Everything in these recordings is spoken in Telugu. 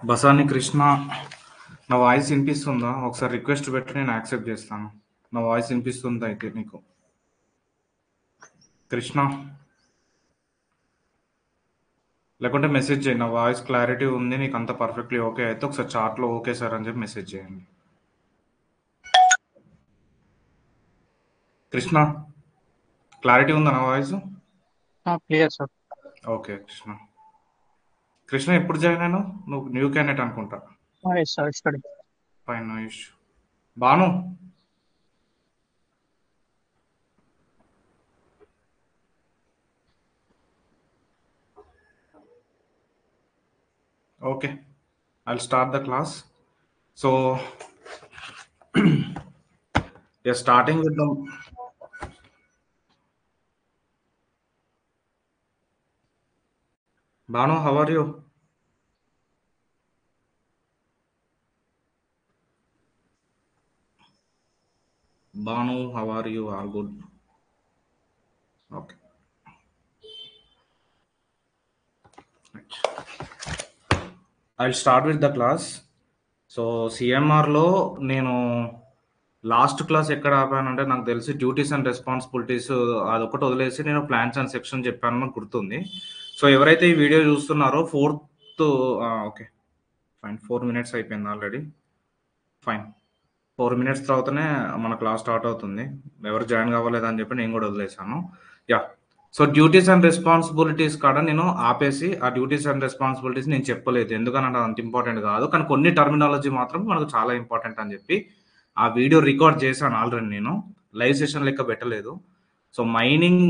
బసాని కృష్ణ, నా వాయిస్ వినిపిస్తుందా? ఒకసారి రిక్వెస్ట్ పెట్టి నేను యాక్సెప్ట్ చేస్తాను. నా వాయిస్ వినిపిస్తుందా అయితే నీకు? కృష్ణ, లేకుంటే మెసేజ్ చేయండి. నా వాయిస్ క్లారిటీ ఉంది, నీకు అంత పర్ఫెక్ట్లీ ఓకే అయితే ఒకసారి చాట్లో ఓకే సార్ అని చెప్పి మెసేజ్ చేయండి. కృష్ణ, క్లారిటీ ఉందా నా voice? Clear sir. Okay Krishna. Krishna ఎప్పుడు జాయిన్ అయినావు? నువ్వు న్యూ క్యాండిడేట్ అనుకుంటా. Sir study. Fine, no issue. Bhanu, okay, I'll start the class. So, we are starting with the Banu, how are you? Banu, how are you? All good? Okay. I'll start with the class. So సిఎంఆర్లో నేను లాస్ట్ క్లాస్ ఎక్కడ ఆపానంటే, నాకు తెలిసి డ్యూటీస్ అండ్ రెస్పాన్సిబిలిటీస్ అదొకటి వదిలేసి నేను ప్లాన్స్ అండ్ సెక్షన్ చెప్పాను నాకు గుర్తుంది. సో ఎవరైతే ఈ వీడియో చూస్తున్నారో ఓకే ఫైన్, 4 minutes అయిపోయింది ఆల్రెడీ. ఫైన్, 4 minutes తర్వాతనే మన క్లాస్ స్టార్ట్ అవుతుంది. ఎవరు జాయిన్ కావలేదని చెప్పి నేను కూడా వదిలేసాను. Yeah, so duties and responsibilities కాడ నేను ఆపేసి ఆ డ్యూటీస్ అండ్ రెస్పాన్సిబిలిటీస్ నేను చెప్పలేదు, ఎందుకనంటే అంత ఇంపార్టెంట్ కాదు, కానీ కొన్ని టర్మినాలజీ మాత్రం మనకు చాలా ఇంపార్టెంట్ అని చెప్పి ఆ వీడియో రికార్డ్ చేశాను ఆల్రెడీ. నేను లైవ్ సెషన్ లెక్క పెట్టలేదు. సో మైనింగ్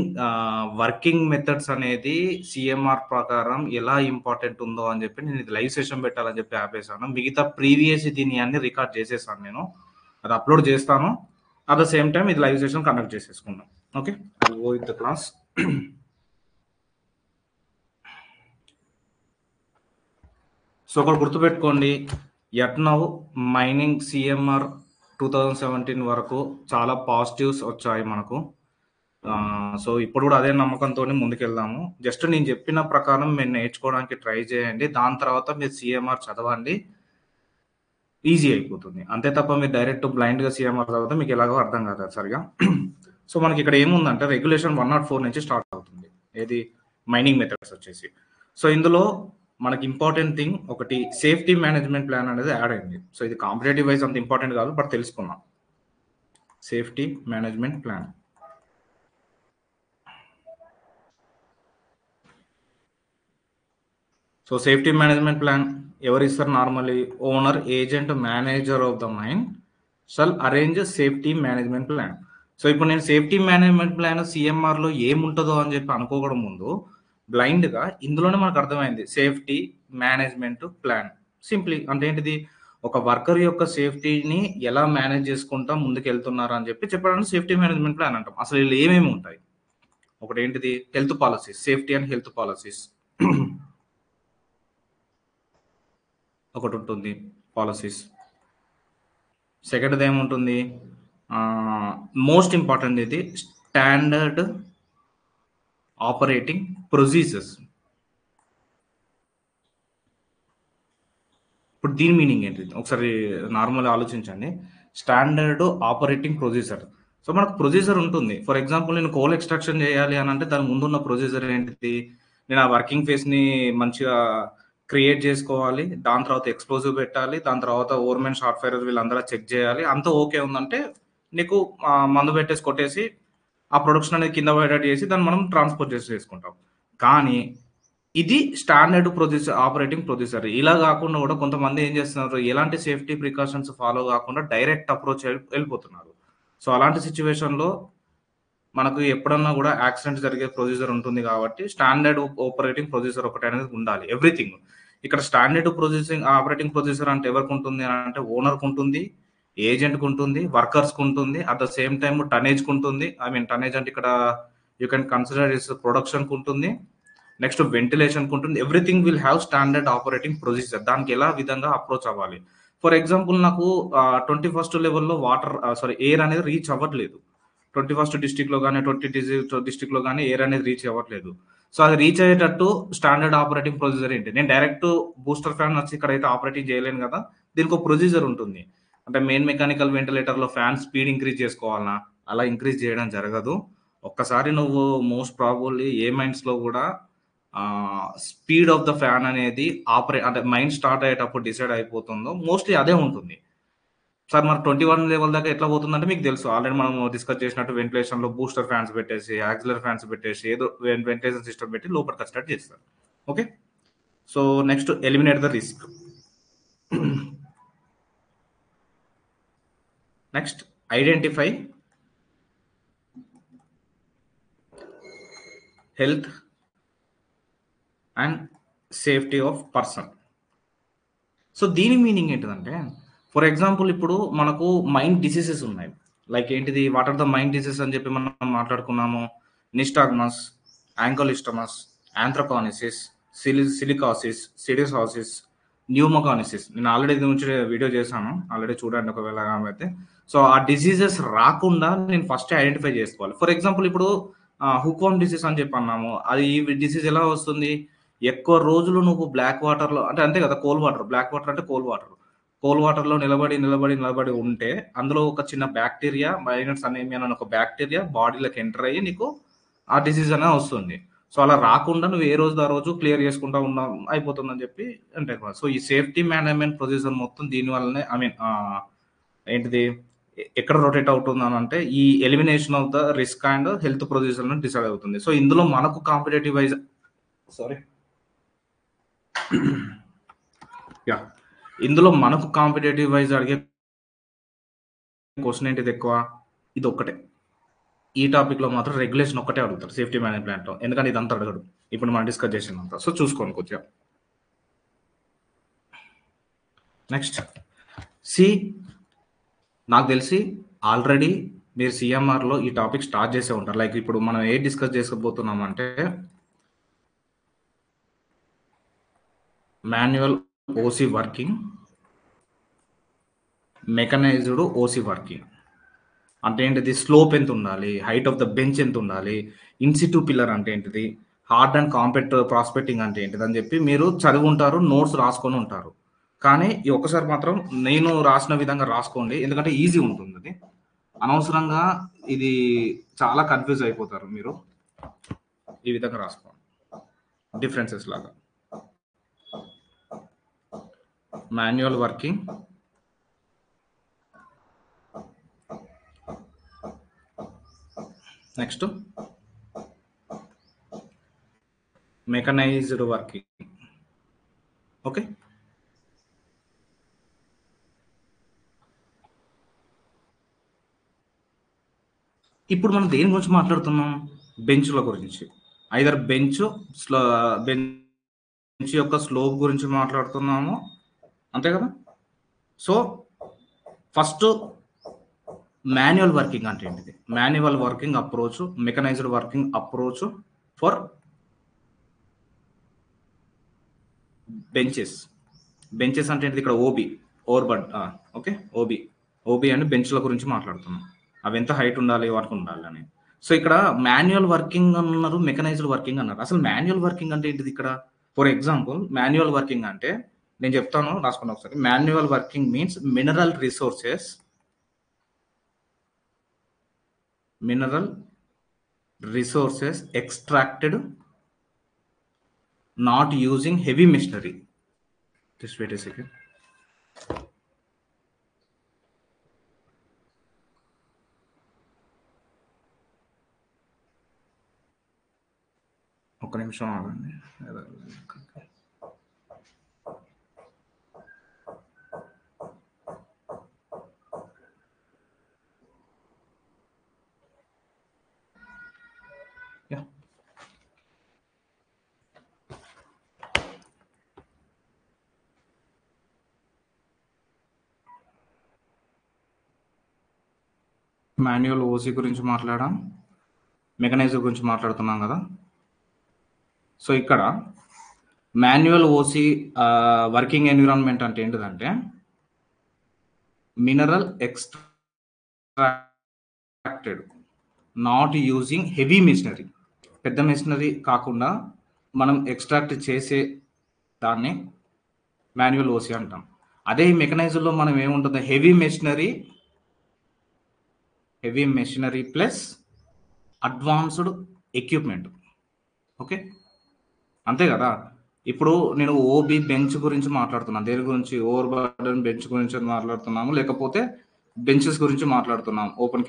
వర్కింగ్ మెథడ్స్ అనేది సిఎంఆర్ ప్రకారం ఎలా ఇంపార్టెంట్ ఉందో అని చెప్పి నేను ఇది లైవ్ సెషన్ పెట్టాలని చెప్పి ఆపేసాను. మిగతా ప్రీవియస్ దీన్ని అన్ని రికార్డ్ చేసేసాను, నేను అది అప్లోడ్ చేస్తాను. అట్ ద సేమ్ టైం ఇది లైవ్ సెషన్ కండక్ట్ చేసేసుకున్నాం. Okay, I will go with the class. So ఒకటి గుర్తుపెట్టుకోండి, ఎట్ నౌ మైనింగ్ సిఎంఆర్ 2017 వరకు చాలా పాజిటివ్స్ వచ్చాయి మనకు. సో ఇప్పుడు కూడా అదే నమ్మకంతో ముందుకెళ్దాము. జస్ట్ నేను చెప్పిన ప్రకారం మీరు నేర్చుకోవడానికి ట్రై చేయండి. దాని తర్వాత మీరు సిఎంఆర్ చదవండి, ఈజీ అయిపోతుంది. అంతే తప్ప మీరు డైరెక్ట్ బ్లైండ్గా సిఎంఆర్ చదివితే మీకు ఎలాగో అర్థం కాదు సరిగా. సో మనకి ఇక్కడ ఏముందంటే రెగ్యులేషన్ 104 నుంచి స్టార్ట్ అవుతుంది, ఏది మైనింగ్ మెథడ్స్ వచ్చేసి. సో ఇందులో మనకి ఇంపార్టెంట్ థింగ్ ఒకటి సేఫ్టీ మేనేజ్మెంట్ ప్లాన్ అనేది యాడ్ అయింది. సో ఇది కాంపిటేటివ్ వైజ్ అంత ఇంపార్టెంట్ కాదు, బట్ తెలుసుకున్నాం. Safety management plan. So safety management plan ఎవరు ఇస్తారు? Normally owner, agent, manager of the mine shall arrange safety management plan. So ఇప్పుడు నేను సేఫ్టీ మేనేజ్మెంట్ ప్లాన్ సిఎంఆర్లో ఏముంటుందో అని చెప్పి అనుకోవడం ముందు బ్లైండ్గా ఇందులోనే మనకు అర్థమైంది సేఫ్టీ మేనేజ్మెంట్ ప్లాన్. సింప్లీ అంటే ఏంటిది, ఒక వర్కర్ యొక్క సేఫ్టీని ఎలా మేనేజ్ చేసుకుంటా ముందుకు వెళ్తున్నారు అని చెప్పి చెప్పడానికి సేఫ్టీ మేనేజ్మెంట్ ప్లాన్ అంటాం. అసలు వీళ్ళు ఏమేమి ఉంటాయి? ఒకటి ఏంటిది, health policies, safety and health policies ఒకటి ఉంటుంది పాలసీస్. సెకండ్ది ఏముంటుంది, మోస్ట్ ఇంపార్టెంట్ ఇది స్టాండర్డ్ ఆపరేటింగ్ ప్రొసీజర్స్. ఇప్పుడు దీని మీనింగ్ ఏంటి ఒకసారి నార్మల్ ఆలోచించండి. Standard operating procedure. సో మనకు ప్రొసీజర్ ఉంటుంది. ఫర్ ఎగ్జాంపుల్ నేను కోల్ ఎక్స్ట్రాక్షన్ చేయాలి అని అంటే దాని ముందున్న ప్రొసీజర్ ఏంటిది, నేను ఆ వర్కింగ్ ఫేస్ని మంచిగా క్రియేట్ చేసుకోవాలి, దాని తర్వాత ఎక్స్ప్లోజివ్ పెట్టాలి, దాని తర్వాత ఓవర్మెన్ షార్ట్ ఫైర్ వీళ్ళందరూ చెక్ చేయాలి. అంతా ఓకే ఉందంటే నీకు మందు పెట్టేసి కొట్టేసి ఆ ప్రొడక్షన్ అనేది కింద పడేటట్టు చేసి దాన్ని మనం ట్రాన్స్పోర్ట్ చేసుకుంటాం. కానీ ఇది స్టాండర్డ్ ప్రొసీజర్, ఆపరేటింగ్ ప్రొసీజర్. ఇలా కాకుండా కూడా కొంతమంది ఏం చేస్తున్నారు, ఎలాంటి సేఫ్టీ ప్రికాషన్స్ ఫాలో కాకుండా డైరెక్ట్ అప్రోచ్ వెళ్ళిపోతున్నారు. సో అలాంటి సిచ్యువేషన్లో మనకు ఎప్పుడన్నా కూడా యాక్సిడెంట్ జరిగే ప్రొసీజర్ ఉంటుంది. కాబట్టి స్టాండర్డ్ ఆపరేటింగ్ ప్రొసీజర్ ఒకటి అనేది ఉండాలి ఎవ్రీథింగ్. ఇక్కడ స్టాండర్డ్ ఆపరేటింగ్ ప్రొసీజర్ అంటే ఎవరికి ఉంటుంది అంటే ఓనర్కి ఉంటుంది, ఏజెంట్కి ఉంటుంది, వర్కర్స్కి ఉంటుంది, అట్ ద సేమ్ టైమ్ టనేజ్కి ఉంటుంది. ఐ మీన్ టనేజ్ అంటే ఇక్కడ యూ కెన్ కన్సిడర్ ఇస్ ప్రొడక్షన్కి ఉంటుంది, నెక్స్ట్ వెంటిలేషన్కి ఉంటుంది. Everything will have standard operating procedure. దానికి ఎలా విధంగా అప్రోచ్ అవ్వాలి. ఫర్ ఎగ్జాంపుల్ నాకు 21st లెవెల్‌లో ఎయిర్ అనేది రీచ్ అవ్వట్లేదు. 21st డిస్ట్రిక్ట్‌లో గాని, 20 డిస్ట్రిక్ట్‌లో గాని ఎయిర్ అనేది రీచ్ అవ్వట్లేదు. సో, అది రీచ్ అయ్యేటట్టు స్టాండర్డ్ ఆపరేటింగ్ ప్రొసీజర్ ఏంటి? నేను డైరెక్ట్ బూస్టర్ ఫ్యాన్ వచ్చి ఇక్కడైతే ఆపరేటింగ్ చేయలేను గదా! దీనికొక ప్రొసీజర్ ఉంటుంది. అంటే మెయిన్ మెకానికల్ వెంటిలేటర్‌లో ఫ్యాన్ స్పీడ్ ఇంక్రీజ్ చేసుకోవాలనా? అలా ఇంక్రీజ్ చేయడం జరగదు. ఒక్కసారి నువ్వు మోస్ట్ ప్రాబబ్లీ ఏ మైండ్స్‌లో గూడా స్పీడ్ ఆఫ్ ద ఫ్యాన్ అనేది అంటే మైండ్ స్టార్ట్ అయ్యేటప్పుడు డిసైడ్ అయిపోతుందో మోస్ట్‌లీ అదే ఉంటుంది. సార్ మరి 21 లెవెల్ దాకా ఎట్లా పోతుందంటే మీకు తెలుసు. ఆల్రెడీ మనం డిస్కస్ చేసినట్టు వెంటిలేషన్‌లో బూస్టర్ ఫ్యాన్స్ పెట్టేసి, యాక్సిలరీ ఫ్యాన్స్ పెట్టేసి ఏదో వెంటిలేషన్ సిస్టమ్ పెట్టి లోపలికొచ్చేటట్టు చేస్తారు. Okay. So, next eliminate the risk. Next identify health and safety of person. So, దీని మీనింగ్ ఏంటిదంటే, ఫర్ ఎగ్జాంపుల్ ఇప్పుడు మనకు మైండ్ డిసీజెస్ ఉన్నాయి. లైక్ ఏంటిది? What are the mind diseases అని చెప్పి మనం మాట్లాడుకున్నాము. Nystagmus, ankylostomiasis, anthraconiosis, silicosis, siderosis, pneumoconiosis. నేను ఆల్రెడీ దీని గురించి వీడియో చేశాను. ఆల్రెడీ చూడండి ఒకవేళ అయితే. సో, ఆ డిసీజెస్ రాకుండా నేను ఫస్ట్ ఐడెంటిఫై చేసుకోవాలి. ఫర్ ఎగ్జాంపుల్ ఇప్పుడు హుక్వార్మ్ డిసీజ్ అని చెప్పి అన్నాము. అది ఈ డిసీజ్ ఎలా వస్తుంది? ఎక్కువ రోజులు నువ్వు బ్లాక్ వాటర్‌లో అంటే అంతే కదా! Cold water. బ్లాక్ వాటర్ అంటే కోల్డ్ వాటర్. కోల్డ్ వాటర్‌లో నిలబడి ఉంటే అందులో ఒక చిన్న బాక్టీరియా మైనస్ అనీమియా అనే ఒక బాక్టీరియా బాడీలోకి ఎంటర్ అయ్యి నీకు ఆ డిసీజ్ అనేది వస్తుంది. సో, అలా రాకుండా నువ్వు ఏ రోజుది ఆ రోజు క్లియర్ చేసుకుంటా ఉన్నాం అయిపోతుందని చెప్పి అంటే సో, ఈ సేఫ్టీ మేనేజ్‌మెంట్ ప్రొసీజర్ మొత్తం దీని వల్లనే ఏంటిది ఎక్కడ రొటేట్ అవుతుందనంటే ఈ elimination of the risk and health ప్రొసీజర్‌ని డిసైడ్ అవుతుంది. సో, ఇందులో మనకు కాంపిటీటివ్ వైస్ సారీ. యాహ్! ఇందులో మనకు కాంపిటీటివ్ వైస్ అడిగే క్వెషన్ ఏంటిది ఎక్కువ? ఇదొక్కటే. ఈ టాపిక్‌లో మాత్రం రెగ్యులేషన్ ఒక్కటే అడుగుతారు సేఫ్టీ మేనేజ్‌మెంట్‌లో. ఎందుకంటే ఇదంతా అడగడు. ఇప్పుడు మనం డిస్కస్ చేసిందంతా. సో, చూసుకోండి కొద్దిగా. నెక్స్ట్ సి నాకు తెలిసి ఆల్రెడీ మీరు సీఎంఆర్‌లో ఈ టాపిక్ స్టార్ట్ చేసే ఉంటారు. లైక్ ఇప్పుడు మనం ఏది డిస్కస్ చేసుకోబోతున్నామంటే manual OC working, mechanised OC working. అంటే ఏంటిది? స్లోప్ ఎంత ఉండాలి? హైట్ ఆఫ్ ద బెంచ్ ఎంత ఉండాలి? ఇన్సిట్యూ పిల్లర్ అంటే ఏంటిది? హార్డ్ అండ్ కాంపాక్ట్ ప్రాస్పెక్టింగ్ అంటే ఏంటిది? అని చెప్పి మీరు చదివి ఉంటారు, నోట్స్ రాసుకొని ఉంటారు. కానీ ఈ ఒక్కసారి మాత్రం నేను రాసిన విధంగా రాసుకోండి. ఎందుకంటే ఈజీ ఉంటుంది అది. అనవసరంగా ఇది చాలా కన్ఫ్యూజ్ అయిపోతారు మీరు. ఈ విధంగా రాసుకోండి. డిఫరెన్సెస్ లాగా. Manual working, next mechanised working. Okay. ఇప్పుడు మనం దేని గురించి మాట్లాడుతున్నాం? బెంచ్‌ల గురించి. ఐదర్ బెంచ్ యొక్క స్లోప్ గురించి మాట్లాడుతున్నాము. అంతే కదా? సో, ఫస్ట్ మాన్యువల్ వర్కింగ్ అంటే ఏంటిది? Manual working approach, mechanised working approach for benches. Benches అంటే ఏంటిది? ఇక్కడ ఓబీ, ఓవర్బర్డ్. ఓకే. ఓబీ అని బెంచ్‌ల గురించి మాట్లాడుతున్నాం. అవి ఎంత హైట్ ఉండాలి, వాటికి ఉండాలి అని. సో, ఇక్కడ మాన్యువల్ వర్కింగ్ అన్నారు, మెకనైజ్డ్ వర్కింగ్ అన్నారు. అసలు మాన్యువల్ వర్కింగ్ అంటే ఏంటిది ఇక్కడ? ఫర్ ఎగ్జాంపుల్ మాన్యువల్ వర్కింగ్ అంటే నేను చెప్తాను, రాసుకోండి ఒకసారి. Manual working means mineral resources extracted not using heavy machinery. Just wait a second. ఒక్క నిమిషం ఆగండి. మాన్యువల్ ఓసీ గురించి మాట్లాడాం, మెకనైజర్ గురించి మాట్లాడుతున్నాం కదా. సో, ఇక్కడ మాన్యువల్ ఓసీ వర్కింగ్ ఎన్విరాన్మెంట్ అంటే ఏంటిదంటే mineral extracted not using heavy machinery. పెద్ద మెషినరీ కాకుండా మనం ఎక్స్ట్రాక్ట్ చేసే దాన్ని మాన్యువల్ ఓసి అంటాం. అదే ఈ మెకనైజర్లో మనం ఏముంటుంది, heavy machinery plus advanced equipment. Okay, అంతే కదా. ఇప్పుడు నేను ఓబీ బెంచ్ గురించి మాట్లాడుతున్నాను. దేని గురించి? ఓవర్ బర్డన్ బెంచ్ గురించి మాట్లాడుతున్నాము, లేకపోతే బెంచెస్ గురించి మాట్లాడుతున్నాం. ఓపెన్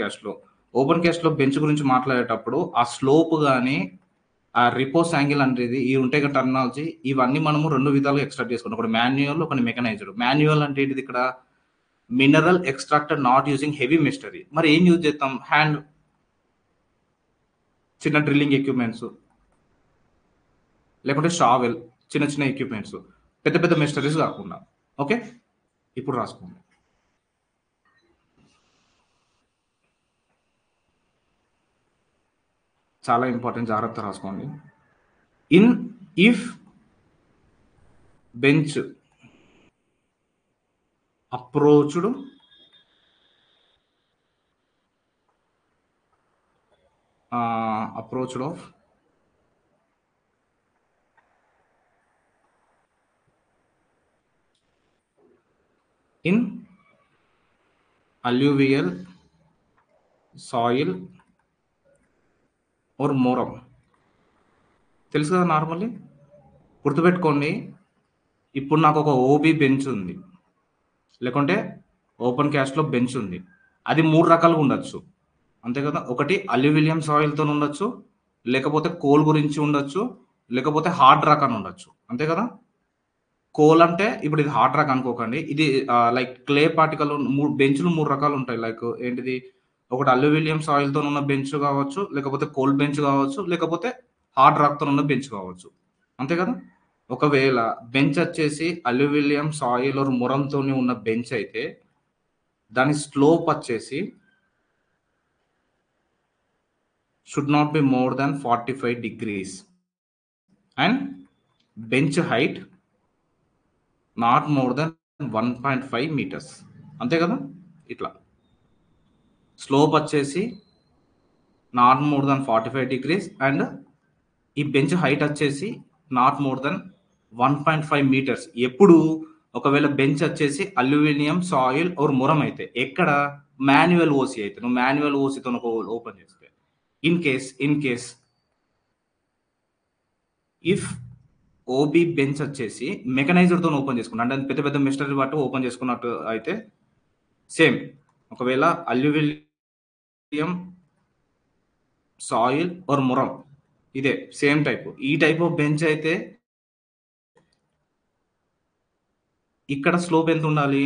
క్యాస్ట్లో బెంచ్ గురించి మాట్లాడేటప్పుడు ఆ స్లోప్ కానీ ఆ రిపోస్ యాంగిల్ అనేది ఈ ఉంటాయి కదా టర్మినాలజీ, ఇవన్నీ మనము రెండు విధాలుగా ఎక్స్ట్రాక్ట్ చేసుకుంటాం. ఒకటి మాన్యువల్, ఒకటి మెకనైజ్డ్. మాన్యువల్ అంటే ఏంటిది? ఇక్కడ mineral extracted not using heavy machinery. మరి ఏం యూజ్ చేస్తాం? హ్యాండ్, చిన్న డ్రిల్లింగ్ ఎక్విప్మెంట్స్, లేకుంటే షావెల్, చిన్న చిన్న ఎక్విప్మెంట్స్, పెద్ద పెద్ద మెషినరీస్ కాకుండా. ఓకే, ఇప్పుడు రాసుకోండి. చాలా ఇంపార్టెంట్, జాగ్రత్త రాసుకోండి. If bench approached of in alluvial soil or moram. తెలుసు కదా నార్మల్లీ. గుర్తుపెట్టుకోండి, ఇప్పుడు నాకు ఒక ఓబీ బెంచ్ ఉంది, లేకుంటే ఓపెన్ క్యాస్ట్లో బెంచ్ ఉంది. అది మూడు రకాలుగా ఉండొచ్చు, అంతే కదా. ఒకటి అల్యూవిలియం సాయిల్తో ఉండొచ్చు, లేకపోతే కోల్ గురించి ఉండొచ్చు, లేకపోతే హార్డ్ రాక్ అని ఉండొచ్చు, అంతే కదా. కోల్ అంటే ఇప్పుడు ఇది హార్డ్ రాక్ అనుకోకండి, ఇది లైక్ క్లే పార్టికల్. బెంచ్లు మూడు రకాలు ఉంటాయి. లైక్ ఏంటిది? ఒకటి అల్యూవిలియం సాయిల్తో ఉన్న బెంచ్ కావచ్చు, లేకపోతే కోల్ బెంచ్ కావచ్చు, లేకపోతే హార్డ్ రాక్తో ఉన్న బెంచ్ కావచ్చు, అంతే కదా. ఒకవేళ బెంచ్ వచ్చేసి అల్యూవిలియం సాయిల్ ఆర్ మురంతో ఉన్న బెంచ్ అయితే దాని స్లోప్ వచ్చేసి should not be more than 45 degrees and bench height not more then 1.5 meters, అంతే కదా. ఇట్లా స్లోప్ వచ్చేసి not more then 45 degrees and ఈ బెంచ్ హైట్ వచ్చేసి నాట్ మోర్ దెన్ 1.5 meters. ఎప్పుడు? ఒకవేళ బెంచ్ వచ్చేసి అల్యూమినియం సాయిల్ ఆర్ మురం అయితే. ఎక్కడ? మాన్యువల్ ఓసి అయితే. నువ్వు మాన్యువల్ ఓసితో ఓపెన్ చేస్తే. In case if OB bench వచ్చేసి మెకనైజర్తో ఓపెన్ చేసుకున్నా, అంటే పెద్ద పెద్ద మెషినరీ బట్టి ఓపెన్ చేసుకున్నట్టు అయితే సేమ్. ఒకవేళ అల్యూమినియం సాయిల్ ఆర్ మురం ఇదే సేమ్ టైప్, ఈ టైప్ ఆఫ్ బెంచ్ అయితే ఇక్కడ స్లోప్ ఎంత ఉండాలి?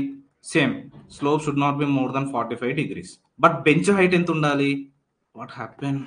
Same. Slope should not be more then 45 degrees. But bench height ఎంత ఉండాలి? What happen?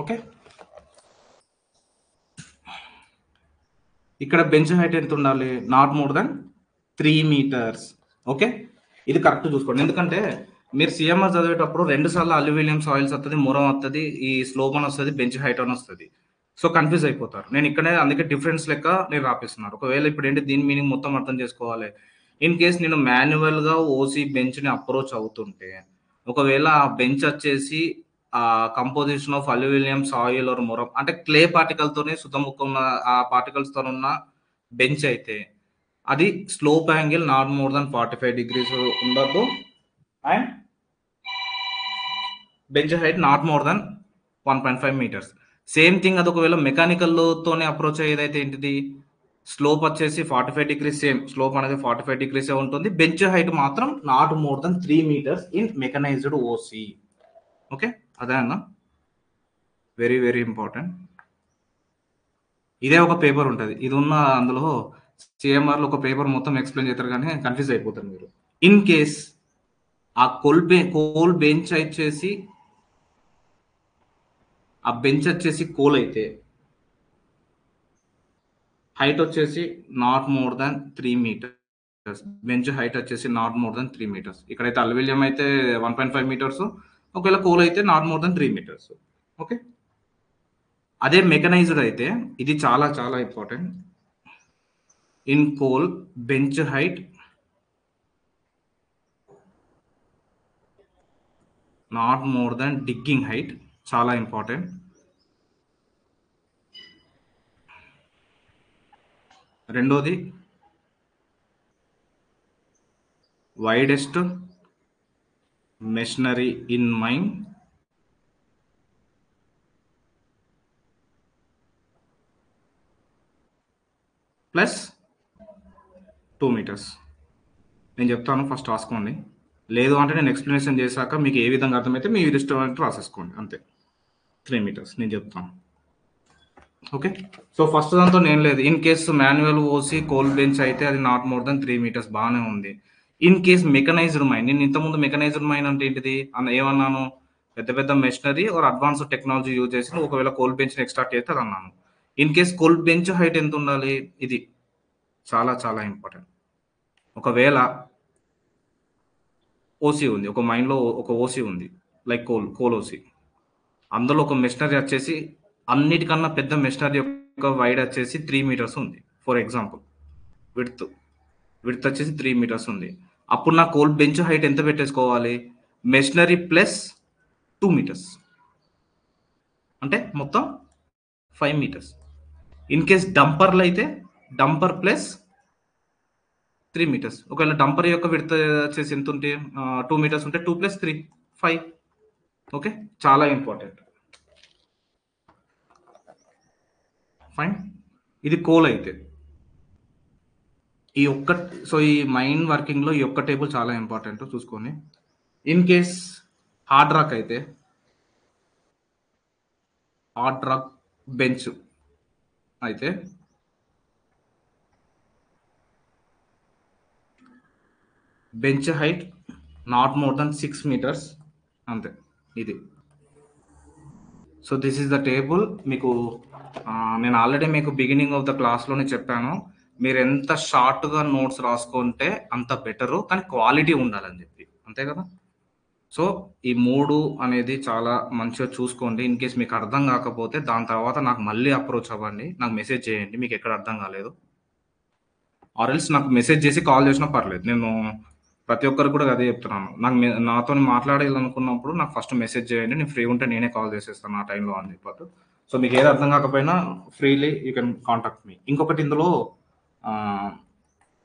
ఓకే, ఇక్కడ బెంచ్ హైట్ ఎంత ఉండాలి? Not more then 3 meters. Okay, ఇది కరెక్ట్ చూసుకోండి. ఎందుకంటే మీరు సిఎంఆర్ చదివేటప్పుడు 2 సార్లు అల్యూమినియం సాయిల్స్ వస్తుంది, మురం వస్తుంది, ఈ స్లోప్ అని వస్తుంది, బెంచ్ హైట్ అని వస్తుంది. సో కన్ఫ్యూజ్ అయిపోతారు. నేను ఇక్కడే అందుకే డిఫరెన్స్ లెక్క నేను రాపిస్తున్నాను. ఒకవేళ ఇప్పుడు ఏంటి దీని మీనింగ్ మొత్తం అర్థం చేసుకోవాలి. ఇన్ కేస్ నేను మాన్యువల్గా ఓసీ బెంచ్ని అప్రోచ్ అవుతుంటే, ఒకవేళ ఆ బెంచ్ వచ్చేసి ఆ composition of aluminium soil or మురం అంటే క్లే పార్టికల్తోనే సుతముఖం ఆ పార్టికల్స్తో ఉన్న బెంచ్ అయితే అది slope angle not more than 45 degrees ఉండదు and bench height not more than 1.5 meters. Same thing అది ఒకవేళ మెకానికల్తోనే అప్రోచ్ అయ్యేదైతే ఏంటిది? స్లోప్ వచ్చేసి 45 degrees. సేమ్ స్లోప్ అనేది 45 degrees ఉంటుంది. బెంచ్ హైట్ మాత్రం not more than 3 meters in mechanised OC. Okay, అదే అన్న. Very very important. ఇదే ఒక పేపర్ ఉంటుంది, ఇది ఉన్న అందులో సిఎంఆర్లో ఒక పేపర్ మొత్తం ఎక్స్ప్లెయిన్ చేస్తారు కానీ కన్ఫ్యూజ్ అయిపోతారు మీరు. ఇన్ కేస్ ఆ కోల్ బెంచ్ వచ్చేసి ఆ బెంచ్ వచ్చేసి కోల్ అయితే హైట్ వచ్చేసి not more than 3 metres. Bench height వచ్చేసి నాట్ మోర్ దాన్ 3 మీటర్స్. ఇక్కడైతే అల్యూమినియం అయితే 1.5 మీటర్స్, ఒకవేళ కోల్ అయితే not more than 3 metres. Okay, అదే మెకనైజ్డ్ అయితే ఇది చాలా చాలా important. In coal bench height not more than digging height, చాలా ఇంపార్టెంట్. రెండోది widest machinery in mine plus 2 metres. నేను చెప్తాను, ఫస్ట్ రాసుకోండి. లేదు అంటే నేను ఎక్స్ప్లెనేషన్ చేశాక మీకు ఏ విధంగా అర్థమైతే మీ రెస్టారెంట్ రాసేసుకోండి అంతే. 3 మీటర్స్ నేను చెప్తాను. ఓకే, సో ఫస్ట్ దాంతో నేను లేదు. In case manual OC coal bench అయితే అది నాట్ మోర్ దెన్ 3 మీటర్స్, బాగానే ఉంది. ఇన్ కేస్ మెకనైజ్డ్ మైన్, నేను ఇంతకుముందు మెకనైజ్డ్ మైన్ అంటే ఏంటిది ఏమన్నాను, పెద్ద పెద్ద machinery or advanced technology use చేసి ఒకవేళ కోల్ బెంచ్ ఎక్స్ట్రాక్ట్ చేస్తే అది అన్నాను. In case coal bench height ఎంత ఉండాలి, ఇది చాలా చాలా ఇంపార్టెంట్. ఒకవేళ ఓసీ ఉంది, ఒక మైన్లో ఒక ఓసీ ఉంది, లైక్ కోల్ ఓసీ, అందులో ఒక మెషినరీ వచ్చేసి అన్నిటికన్నా పెద్ద మెషినరీ యొక్క వైడ్ వచ్చేసి 3 మీటర్స్ ఉంది. ఫర్ ఎగ్జాంపుల్ విడ్త్ విడ్త్ వచ్చేసి 3 మీటర్స్ ఉంది. అప్పుడు నా కోల్ బెంచ్ హైట్ ఎంత పెట్టేసుకోవాలి, మెషినరీ ప్లస్ 2 మీటర్స్, అంటే మొత్తం 5 మీటర్స్. ఇన్ కేస్ డంపర్లు అయితే డంపర్ ప్లస్ 3 మీటర్స్. ఒకవేళ డంపర్ యొక్క విడత వచ్చేసి ఎంత ఉంటే 2 మీటర్స్ ఉంటే 2 + 3 5. ఓకే, చాలా ఇంపార్టెంట్. ఫైన్. ఇది కోల్ అయితే ఈ మైన్ వర్కింగ్ లో ఈ ఒక్క టేబుల్ చాలా ఇంపార్టెంట్, చూసుకోండి. ఇన్ కేస్ హార్డ్ రాక్ అయితే హార్డ్ రాక్ బెంచ్ అయితే bench height not more then 6 metres, అంతే. ఇది so this is the table. మీకు నేను ఆల్రెడీ మీకు బిగినింగ్ ఆఫ్ ద క్లాస్లోనే చెప్పాను, మీరు ఎంత షార్ట్గా నోట్స్ రాసుకుంటే అంత బెటరు, కానీ క్వాలిటీ ఉండాలని చెప్పి, అంతే కదా. సో ఈ 3 అనేది చాలా మంచిగా చూసుకోండి. ఇన్ కేస్ మీకు అర్థం కాకపోతే దాని తర్వాత నాకు మళ్ళీ అప్రోచ్ అవ్వండి, నాకు మెసేజ్ చేయండి మీకు ఎక్కడ అర్థం కాలేదు. ఆర్ ఎల్స్ నాకు మెసేజ్ చేసి కాల్ చేసినా పర్లేదు. నేను ప్రతి ఒక్కరికి కూడా అదే చెప్తున్నాను, నాతో మాట్లాడాలనుకున్నప్పుడు నాకు ఫస్ట్ మెసేజ్ చేయండి, నేను ఫ్రీ ఉంటే నేనే కాల్ చేసేస్తాను ఆ టైంలో అని చెప్పారు. సో మీకు ఏది అర్థం కాకపోయినా freely you can contact me. ఇంకొకటి ఇందులో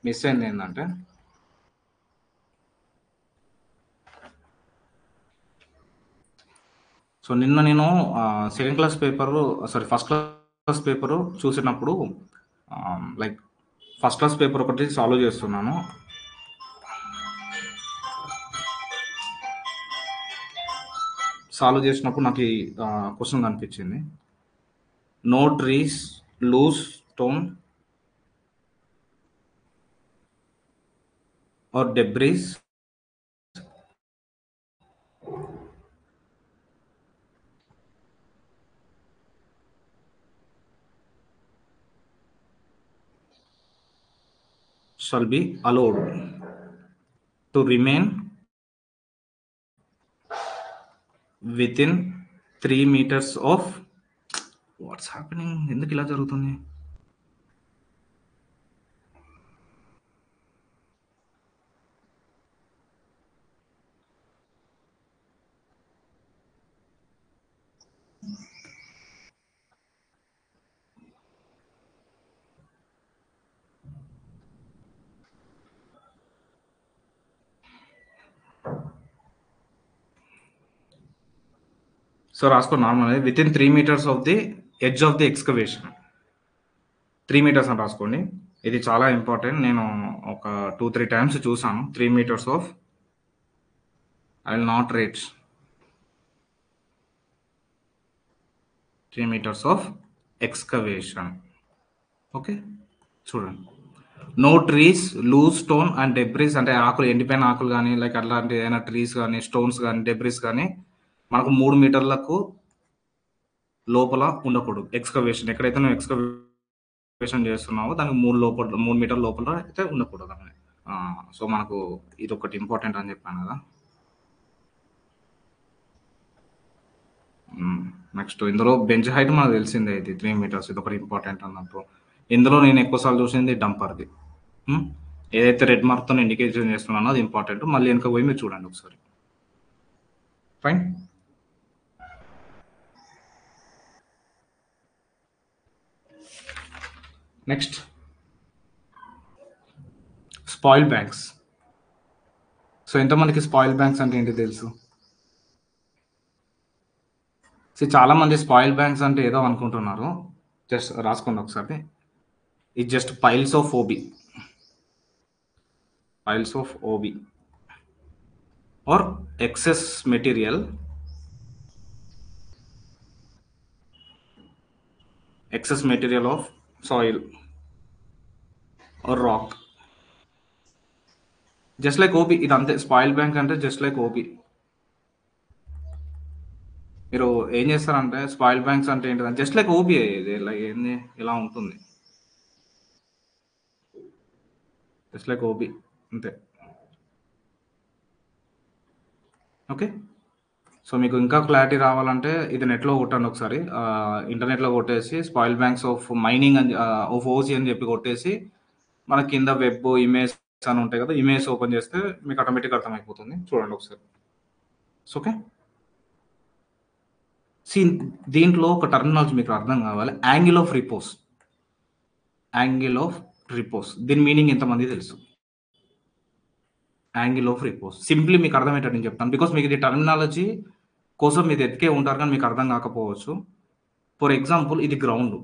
మిస్ అయింది ఏంటంటే, సో నిన్న నేను ఫస్ట్ క్లాస్ పేపరు చూసినప్పుడు లైక్ ఫస్ట్ క్లాస్ పేపర్ ఒకటి సాల్వ్ చేస్తున్నాను. సాల్వ్ చేసినప్పుడు నాకు ఈ క్వశ్చన్ కనిపించింది. No trees loose stone or debris shall be allowed to remain within 3 meters of what's happening, ఎందుకు ఇలా జరుగుతుంది. సో రాసుకో normal, with in 3 meters of the edge of the excavation, 3 meters అని రాసుకోండి. ఇది చాలా ఇంపార్టెంట్. నేను ఒక 2-3 times చూసాను. 3 meters of, I will not rate. 3 meters of excavation. Okay, చూడండి. No trees, loose stone and debris, అంటే ఆకులు, ఎండిపోయిన ఆకులు కానీ లైక్ అట్లాంటి ఏదైనా ట్రీస్ కానీ స్టోన్స్ కానీ డెబ్రిస్ కానీ మనకు 3 మీటర్లకు లోపల ఉండకూడదు. ఎక్స్కవేషన్ ఎక్కడైతే నువ్వు ఎక్స్కవేషన్ చేస్తున్నావో దానికి 3 మీటర్ల లోపల అయితే ఉండకూడదు అని. సో మనకు ఇది ఒకటి ఇంపార్టెంట్ అని చెప్పాను కదా. నెక్స్ట్ ఇందులో బెంచ్ హైట్ మనకు తెలిసిందే, ఇది 3 మీటర్స్, ఇది ఒకటి ఇంపార్టెంట్ అన్నట్టు. ఇందులో నేను ఎక్కువసార్లు చూసింది డంపర్ది. ఏదైతే రెడ్ మార్క్తో ఇండికేషన్ చేస్తున్నానో అది ఇంపార్టెంట్. మళ్ళీ వెనక పోయి మీరు చూడండి ఒకసారి. Fine. Next spoil banks. So ఎంతమందికి స్పాయిల్ బ్యాంక్స్ అంటే ఏంటి తెలుసు? సో చాలా మంది స్పాయిల్ బ్యాంక్స్ అంటే ఏదో అనుకుంటున్నారు. జస్ట్ రాసుకోండి ఒకసారి. ఇది just piles of OB, piles of OB or excess material of soil or rock, just like OB. ఇదంతే స్పాయిల్ బ్యాంక్ అంటే జస్ట్ లైక్ OB. మీరు ఏం చేస్తారంటే స్పాయిల్ బ్యాంక్స్ అంటే ఏంటంటే జస్ట్ లైక్ OB, ఇది లైక్ ఏంది ఇలా ఉంటుంది, జస్ట్ లైక్ OB అంతే. ఓకే, సో మీకు ఇంకా క్లారిటీ రావాలంటే ఇది నెట్లో కొట్టండి ఒకసారి, ఇంటర్నెట్లో కొట్టేసి స్పాయిల్ బ్యాంక్స్ ఆఫ్ మైనింగ్ అని ఆఫ్ ఓసీ అని చెప్పి కొట్టేసి మన కింద వెబ్ ఇమేజ్ అని ఉంటాయి కదా, ఇమేజ్ ఓపెన్ చేస్తే మీకు ఆటోమేటిక్ అర్థమైపోతుంది. చూడండి ఒకసారి. ఓకే, దీంట్లో ఒక టర్మినాలజీ మీకు అర్థం కావాలి, angle of repose. Angle of repose దీని మీనింగ్ ఎంతమంది తెలుసు? యాంగిల్ ఆఫ్ రిపోజ్ సింప్లీ మీకు అర్థమయ్యేటట్టు నేను చెప్తాను, బికాస్ మీకు ఇది టర్మినాలజీ కోసం మీరు ఎతికే ఉంటారు కానీ మీకు అర్థం కాకపోవచ్చు. ఫర్ ఎగ్జాంపుల్ ఇది గ్రౌండ్,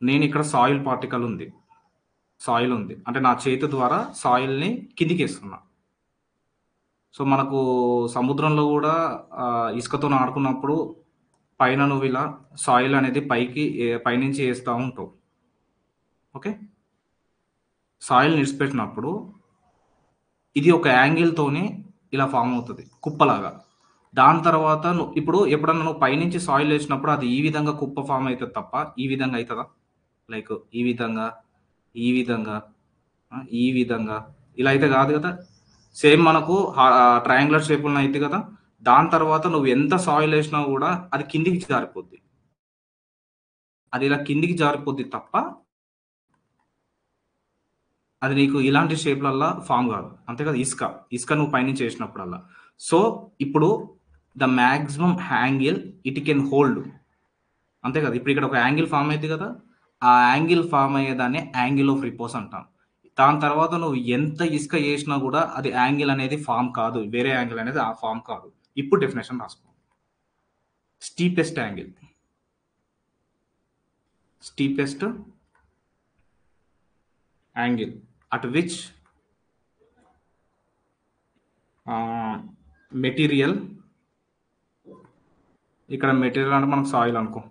నేను ఇక్కడ సాయిల్ పార్టికల్ ఉంది, సాయిల్ ఉంది అంటే నా చేతి ద్వారా సాయిల్ని కిందికి వేస్తున్నా. సో మనకు సముద్రంలో కూడా ఇసుకతో ఆడుకున్నప్పుడు పైన నువ్వు ఇలా సాయిల్ అనేది పైనుంచి వేస్తూ ఉంటావు. ఓకే, సాయిల్ నిడిచిపెట్టినప్పుడు ఇది ఒక యాంగిల్తోనే ఇలా ఫామ్ అవుతుంది కుప్పలాగా. దాని తర్వాత ఇప్పుడు ఎప్పుడన్నా నువ్వు పైనుంచి సాయిల్ వేసినప్పుడు అది ఈ విధంగా కుప్ప ఫామ్ అవుతుంది తప్ప ఈ విధంగా అవుతుందా? లైక్ ఈ విధంగా, ఈ విధంగా, ఈ విధంగా ఇలా అయితే కాదు కదా. సేమ్ మనకు ట్రయాంగులర్ షేపుల్లో అయితే కదా. దాని తర్వాత నువ్వు ఎంత సాయిల్ వేసినా కూడా అది కిందికి జారిపోద్ది, అది ఇలా కిందికి జారిపోద్ది తప్ప అది నీకు ఇలాంటి షేప్లల్లా ఫామ్ కాదు, అంతే కదా. ఇసుక నువ్వు పైనుంచి వేసినప్పుడల్లా. సో ఇప్పుడు the maximum angle it can hold, అంతే కదా. ఇప్పుడు ఇక్కడ ఒక యాంగిల్ ఫామ్ అయింది కదా, ఆ యాంగిల్ ఫామ్ అయ్యేదాన్ని యాంగిల్ ఆఫ్ రిపోజ్ అంటాం. దాని తర్వాత నువ్వు ఎంత ఇసుక వేసినా కూడా అది యాంగిల్ అనేది ఫామ్ కాదు, వేరే యాంగిల్ అనేది ఆ ఫామ్ కాదు. ఇప్పుడు డెఫినేషన్ రాసుకో. Steepest angle, steepest angle at which material, ఇక్కడ మెటీరియల్ అంటే మనకు సాయిల్ అనుకో,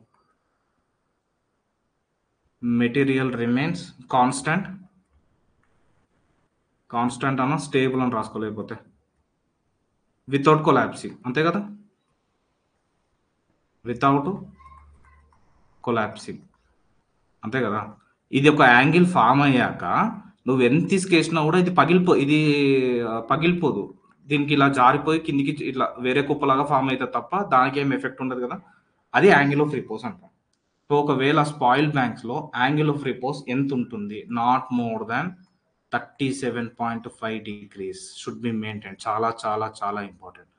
మెటీరియల్ రిమైన్స్ కాన్స్టెంట్ అన్న స్టేబుల్ అని రాసుకోలేకపోతే వితౌట్ కొలాప్సింగ్, అంతే కదా, వితౌట్ కొలాప్సింగ్, అంతే కదా. ఇది ఒక యాంగిల్ ఫామ్ అయ్యాక నువ్వు ఎంత తీసుకేసినా కూడా ఇది పగిలిపోదు, దీనికి ఇలా జారిపోయి కిందికి ఇట్లా వేరే కుప్పలాగా ఫామ్ అవుతుంది తప్ప దానికి ఏం ఎఫెక్ట్ ఉండదు కదా. అది యాంగిల్ ఆఫ్ రిపోజ్ అంటాం. సో ఒకవేళ స్పాయిల్ బ్యాంక్స్లో యాంగిల్ ఆఫ్ రిపోజ్ ఎంత ఉంటుంది? Not more than 37.5 degrees should be maintain. చాలా చాలా చాలా important.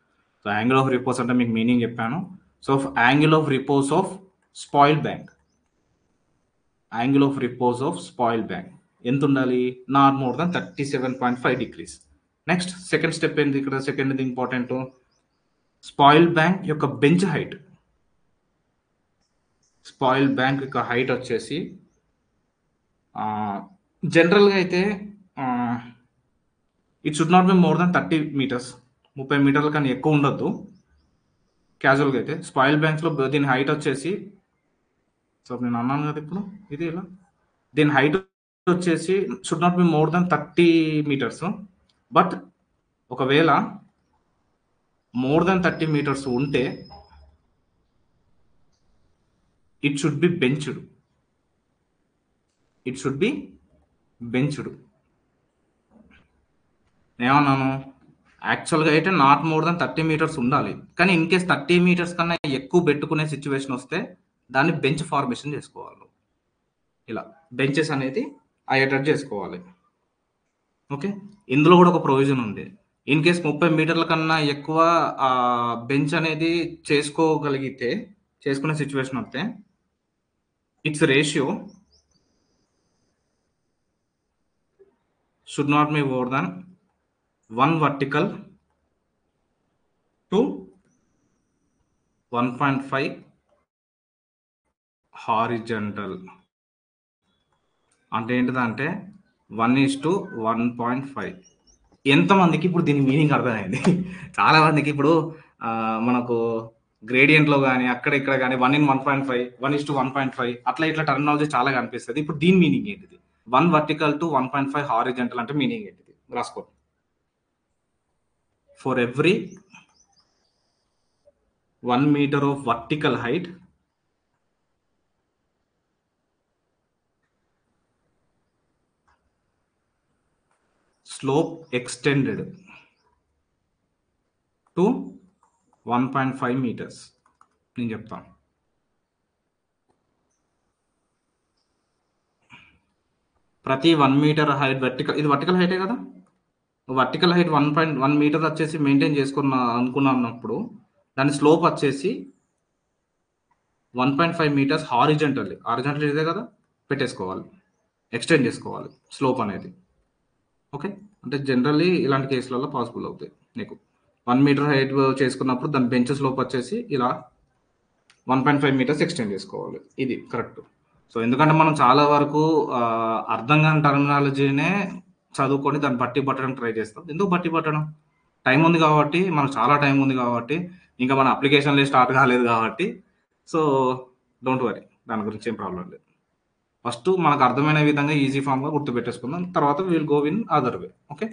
So angle of repose అంటే మీకు మీనింగ్ చెప్పాను. So angle of repose of spoil bank, angle of repose of spoil bank ఎంత ఉండాలి? Not more than 37.5 degrees. Next second step ఏంటి? ఇక్కడ సెకండ్ ఇంపార్టెంట్, స్పాయిల్ బ్యాంక్ యొక్క బెంచ్ హైట్. స్పాయిల్ బ్యాంక్ యొక్క హైట్ వచ్చేసి జనరల్గా అయితే it should not be more than 30 meters, 30 మీటర్ల కానీ ఎక్కువ ఉండొద్దు. క్యాజువల్గా అయితే స్పాయిల్ బ్యాంక్స్లో దీని హైట్ వచ్చేసి సో నేను అన్నాను కదా ఇప్పుడు ఇది ఇలా దీని హైట్ వచ్చేసి should not be more than 30 metres. But ఒకవేళ మోర్ దెన్ 30 మీటర్స్ ఉంటే it should be benched. It should be benched. ఏమన్నాను, యాక్చువల్గా అయితే నాట్ మోర్ దెన్ 30 మీటర్స్ ఉండాలి. కానీ ఇన్ కేస్ 30 మీటర్స్ కన్నా ఎక్కువ పెట్టుకునే సిచ్యువేషన్ వస్తే దాన్ని బెంచ్ ఫార్మేషన్ చేసుకోవాలి. ఇలా బెంచెస్ అనేది అయ్యేటట్టు చేసుకోవాలి. ఓకే, ఇందులో కూడా ఒక ప్రొవిజన్ ఉంది. ఇన్ కేస్ 30 మీటర్ల కన్నా ఎక్కువ బెంచ్ అనేది చేసుకునే సిచ్యువేషన్ వస్తే it's ratio should not be more than 1 vertical to 1.5 horizontal. అంటే ఏంటిదంటే 1:1.5. ఎంతమందికి ఇప్పుడు దీని మీనింగ్ అర్థమైంది? చాలా మందికి ఇప్పుడు మనకు గ్రేడియంట్లో కానీ అక్కడ ఇక్కడ కానీ 1:1.5, 1:1.5 అట్లా ఇట్లా టర్మినాలజీ చాలా కనిపిస్తుంది. ఇప్పుడు దీని మీనింగ్ ఏంటిది? 1 వర్టికల్ టు 1.5 హారిజంటల్ అంటే మీనింగ్ ఏంటిది రాసుకో. For every 1 meter of vertical height, slope extended to 1.5 meters. నేను చెప్తాను. ప్రతి 1 మీటర్ హైట్ ఇది వర్టికల్ హైటే కదా. వర్టికల్ హైట్ 1.1 మీటర్ వచ్చేసి మెయింటైన్ అనుకున్నప్పుడు దాని స్లోప్ వచ్చేసి 1.5 మీటర్స్ హారిజంటల్ ఇదే కదా పెట్టేసుకోవాలి, ఎక్స్టెండ్ చేసుకోవాలి స్లోప్ అనేది. ఓకే, అంటే జనరల్లీ ఇలాంటి కేసులలో పాసిబుల్ అవుతాయి. నీకు 1 మీటర్ హైట్ చేసుకున్నప్పుడు దాని బెంచ్ స్లోప్ వచ్చేసి ఇలా 1.5 మీటర్స్ ఎక్స్టెండ్ చేసుకోవాలి. ఇది కరెక్ట్. సో ఎందుకంటే మనం చాలా వరకు అర్థం కాని టర్మినాలజీనే చదువుకొని దాన్ని బట్టి పట్టడం ట్రై చేస్తాం. ఎందుకు బట్టి పట్టడం? టైం ఉంది కాబట్టి, మనకు చాలా టైం ఉంది కాబట్టి, ఇంకా మన అప్లికేషన్లే స్టార్ట్ కాలేదు కాబట్టి. సో డోంట్ వరీ, దాని గురించి ఏం ప్రాబ్లం లేదు. ఫస్ట్ మనకు అర్థమైన విధంగా ఈజీ ఫామ్గా గుర్తుపెట్టేసుకుందాం, తర్వాత will go in other way. Okay,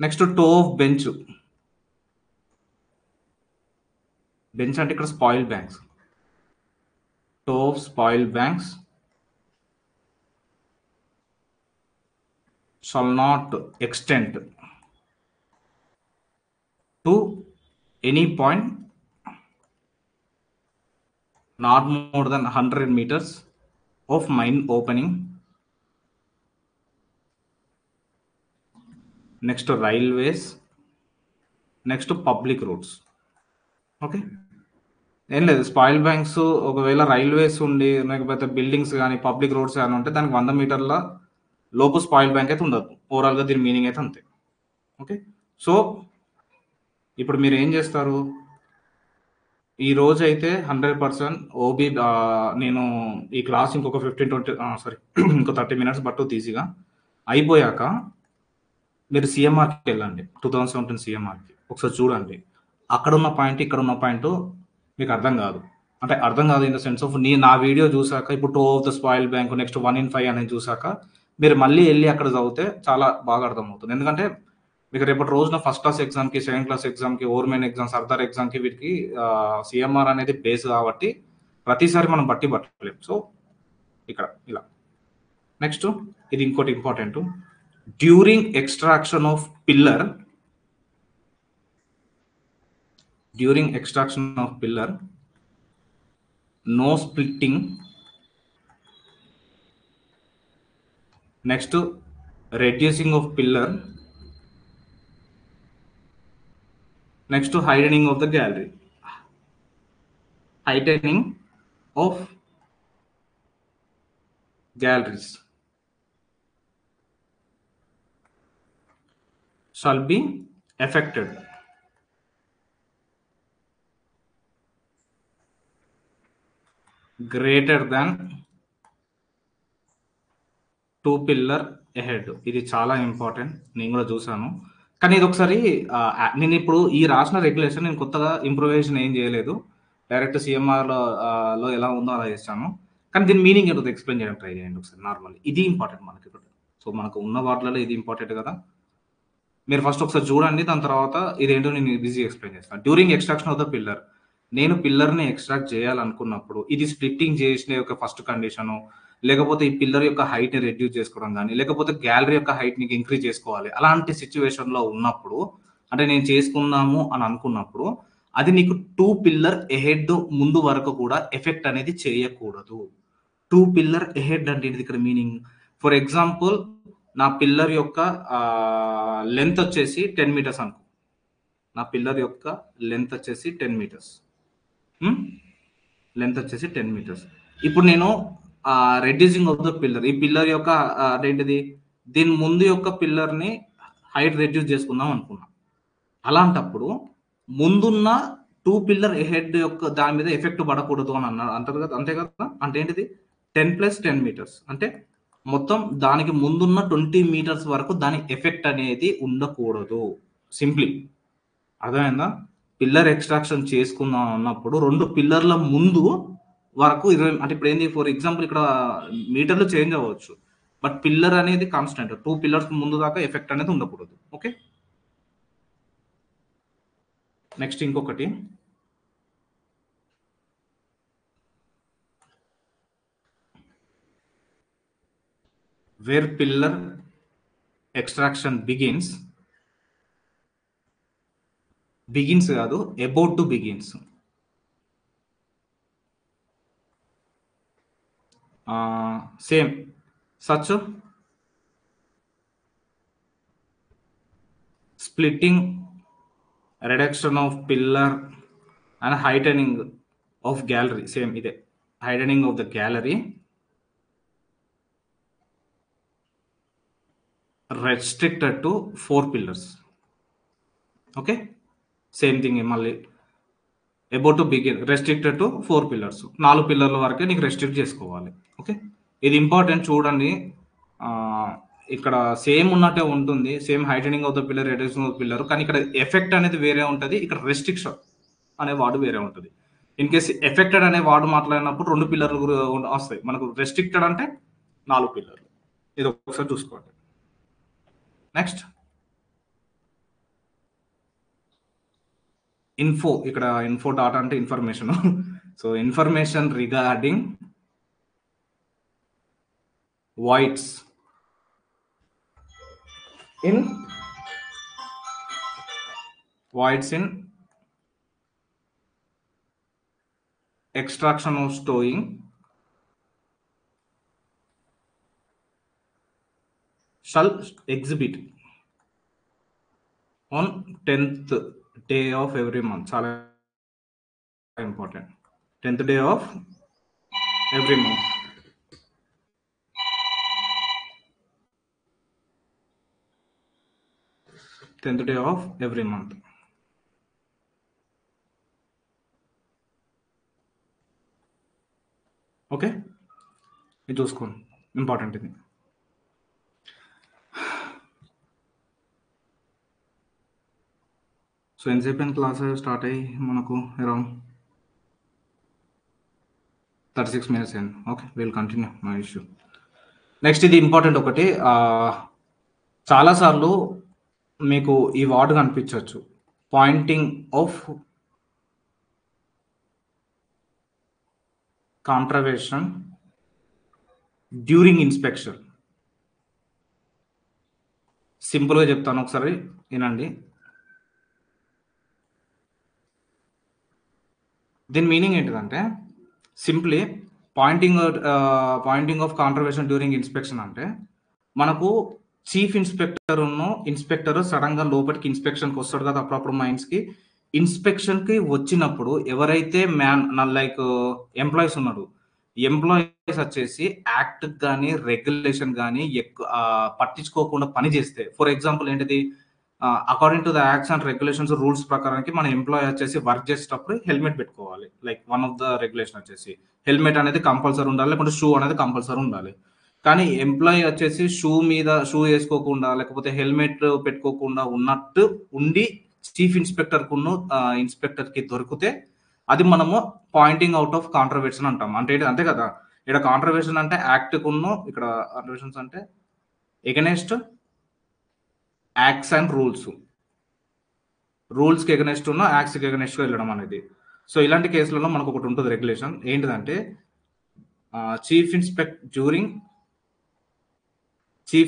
next toe of bench. Bench అంటే ఇక్కడ spoil banks. Toe of spoil banks shall not extend to any point not more than 100 meters of mine opening. Next to railways, next to public roads. Okay, ఏం లేదు, స్పాయిల్ బ్యాంక్స్ ఒకవేళ రైల్వేస్ ఉండి లేకపోతే బిల్డింగ్స్ కానీ పబ్లిక్ రోడ్స్ కానీ ఉంటే దానికి 100 మీటర్ల లోపు స్పాయిల్ బ్యాంక్ అయితే ఉండదు. ఓవరాల్గా దీని మీనింగ్ అయితే అంతే. ఓకే, సో ఇప్పుడు మీరు ఏం చేస్తారు, ఈ రోజు అయితే 100% ఓబీ నేను ఈ క్లాస్ ఇంకొక 30 మినిట్స్ బట్టు తీసిగా అయిపోయాక మీరు సిఎంఆర్కి వెళ్ళండి. 2017 సిఎంఆర్కి ఒకసారి చూడండి. అక్కడ ఉన్న పాయింట్ ఇక్కడ ఉన్న పాయింట్ మీకు అర్థం కాదు. అంటే అర్థం కాదు ఇన్ ద సెన్స్ ఆఫ్ నా వీడియో చూసాక ఇప్పుడు toe of the spoil bank next 1/5 అనేది చూసాక మీరు మళ్ళీ వెళ్ళి అక్కడ చదివితే చాలా బాగా అర్థమవుతుంది. ఎందుకంటే మీకు రేపటి రోజున ఫస్ట్ క్లాస్ ఎగ్జామ్కి, సెకండ్ క్లాస్ ఎగ్జామ్కి, ఓవర్మెన్ ఎగ్జామ్, సర్దార్ ఎగ్జామ్కి వీటికి సిఎంఆర్ అనేది బేస్ కాబట్టి ప్రతిసారి మనం బట్టి పట్టలేము. సో ఇక్కడ ఇలా. నెక్స్ట్ ఇది ఇంకోటి important. During extraction of pillar, no splitting. Next reducing of pillar. Next heightening of the gallery. Heightening of galleries shall be affected greater than 2 pillar ahead. ఇది చాలా ఇంపార్టెంట్, నేను కూడా చూసాను. కానీ ఇది ఒకసారి నేను ఇప్పుడు ఈ రాసిన రెగ్యులేషన్ నేను కొత్తగా ఇంప్రూవైజేషన్ ఏం చేయలేదు, డైరెక్ట్ సిఎంఆర్లో ఎలా ఉందో అలా చేస్తాను. కానీ దీని మీనింగ్ ఏంటో ఎక్స్ప్లెయిన్ చేయడం ట్రై చేయండి ఒకసారి. నార్మల్ ఇది ఇంపార్టెంట్ మనకి ఇప్పుడు. సో మనకు ఉన్న వాటిలలో ఇది ఇంపార్టెంట్ కదా. మీరు ఫస్ట్ ఒకసారి చూడండి, దాని తర్వాత ఇదేంటో నేను బిజీ ఎక్స్ప్లెయిన్ చేస్తాను. During extraction of the pillar, నేను పిల్లర్ని ఎక్స్ట్రాక్ట్ చేయాలనుకున్నప్పుడు ఇది స్ప్లిట్టింగ్ చేసిన యొక్క ఫస్ట్ కండిషను, లేకపోతే ఈ పిల్లర్ యొక్క హైట్ని రెడ్యూస్ చేసుకోవడం కానీ, లేకపోతే గ్యాలరీ యొక్క హైట్ని ఇంక్రీజ్ చేసుకోవాలి, అలాంటి సిచ్యువేషన్లో ఉన్నప్పుడు, అంటే నేను చేసుకుందాము అని అనుకున్నప్పుడు అది నీకు 2 పిల్లర్ ఎహెడ్ ముందు వరకు కూడా ఎఫెక్ట్ అనేది చేయకూడదు. 2 పిల్లర్ ఎహెడ్ అంటే ఇది ఇక్కడ మీనింగ్. ఫర్ ఎగ్జాంపుల్ నా పిల్లర్ యొక్క లెంత్ వచ్చేసి 10 మీటర్స్ అనుకో. నా పిల్లర్ యొక్క లెంత్ వచ్చేసి 10 మీటర్స్, లెంత్ వచ్చేసి 10 మీటర్స్. ఇప్పుడు నేను రెడ్యూసింగ్ ఆఫ్ ద పిల్లర్, ఈ పిల్లర్ యొక్క ఏంటిది, దీని ముందు యొక్క పిల్లర్ని హైట్ రెడ్యూస్ చేసుకుందాం అనుకున్నా. అలాంటప్పుడు ముందున్న 2 పిల్లర్ హెడ్ యొక్క దాని మీద ఎఫెక్ట్ పడకూడదు అని అంటారు కదా, అంతే కదా. అంటే ఏంటిది 10 + 10 మీటర్స్, అంటే మొత్తం దానికి ముందున్న 20 మీటర్స్ వరకు దాని ఎఫెక్ట్ అనేది ఉండకూడదు. సింప్లీ అర్థమైందా? పిల్లర్ ఎక్స్ట్రాక్షన్ చేసుకుందాం అన్నప్పుడు 2 పిల్లర్ల ముందు వరకు 20, అంటే ఇప్పుడు ఏంది, ఫర్ ఎగ్జాంపుల్ ఇక్కడ మీటర్లు చేంజ్ అవ్వచ్చు, బట్ పిల్లర్ అనేది కాన్స్టెంట్. 2 పిల్లర్స్ ముందు దాకా ఎఫెక్ట్ అనేది ఉండకూడదు. ఓకే, నెక్స్ట్ ఇంకొకటి, వేర్ పిల్లర్ ఎక్స్ట్రాక్షన్ బిగిన్స్ కాదు, about to begins. Same such splitting, reduction of pillar and heightening of gallery. Same ide heightening of the gallery, restricted to 4 pillars. Okay, same thing malli about to begin, restricted to 4 pillars. 4 పిల్లర్ల వరకే నీకు రెస్ట్రిక్ట్ చేసుకోవాలి. ఓకే, ఇది ఇంపార్టెంట్ చూడండి. ఇక్కడ సేమ్ ఉన్నట్టే ఉంటుంది, same heightening of the pillar, reduction of the pillar, కానీ ఇక్కడ ఎఫెక్ట్ అనేది వేరే ఉంటుంది, ఇక్కడ రెస్ట్రిక్షన్ అనే వాడు వేరే ఉంటుంది. ఇన్ కేస్ ఎఫెక్టెడ్ అనే వాడు మాట్లాడినప్పుడు 2 పిల్లర్లు వస్తాయి మనకు. రెస్ట్రిక్టెడ్ అంటే 4 పిల్లర్లు. ఇది ఒకసారి చూసుకోండి. నెక్స్ట్ ఇన్ఫో, ఇక్కడ ఇన్ఫో డాటా అంటే information. So information regarding voids in extraction or stowing shall exhibit on 10th day of every month. Chala important, 10th day of every month. Tenth day of every month. Okay, ఇది చూసుకోండి, ఇంపార్టెంట్ ఇది. సో ఎంతసేపు క్లాస్ స్టార్ట్ అయ్యి మనకు అరౌండ్ 36 minutes అయింది. Okay, will continue, no issue. Next ఇది ఇంపార్టెంట్ ఒకటి, చాలాసార్లు మీకు ఈ వర్డ్ కనిపించవచ్చు, pointing of contravention during inspection. సింపుల్గా చెప్తాను, ఒకసారి వినండి. దీని మీనింగ్ ఏంటిదంటే, simply pointing of contravention during inspection అంటే, మనకు చీఫ్ ఇన్స్పెక్టర్ సడన్ గా లోపలికి ఇన్స్పెక్షన్కి వస్తాడు కదా అప్పుడప్పుడు మైన్స్కి. ఇన్స్పెక్షన్కి వచ్చినప్పుడు ఎవరైతే లైక్ ఎంప్లాయీస్ ఉన్నాడు, ఎంప్లాయీస్ వచ్చేసి యాక్ట్ కానీ రెగ్యులేషన్ కానీ పట్టించుకోకుండా పని చేస్తే, ఫర్ ఎగ్జాంపుల్ ఏంటిది, according to the acts and regulations rules ప్రకారానికి మన ఎంప్లాయీ వచ్చేసి వర్క్ చేసేటప్పుడు హెల్మెట్ పెట్టుకోవాలి. Like one of the regulation వచ్చేసి హెల్మెట్ అనేది కంపల్సరీ ఉండాలి, లేకుంటే షూ అనేది కంపల్సరీ ఉండాలి. కానీ ఎంప్లాయీ వచ్చేసి షూ వేసుకోకుండా లేకపోతే హెల్మెట్ పెట్టుకోకుండా ఉన్నట్టు ఉండి చీఫ్ ఇన్స్పెక్టర్ కి దొరికితే అది మనము పాయింటింగ్ అవుట్ ఆఫ్ కాంట్రవేషన్ అంటాం. అంటే అంతే కదా, ఇక్కడ కాంట్రవర్షన్ అంటే యాక్ట్ కును, ఇక్కడ కాంట్రవర్షన్స్ అంటే ఎగనెస్ట్ యాక్ట్స్ అండ్ రూల్స్కి ఎగనెస్ట్ ఉన్న యాక్ట్స్కి ఎగనెస్ట్ వెళ్ళడం అనేది. సో ఇలాంటి కేసులలో మనకు ఒకటి ఉంటుంది రెగ్యులేషన్, ఏంటిదంటే chief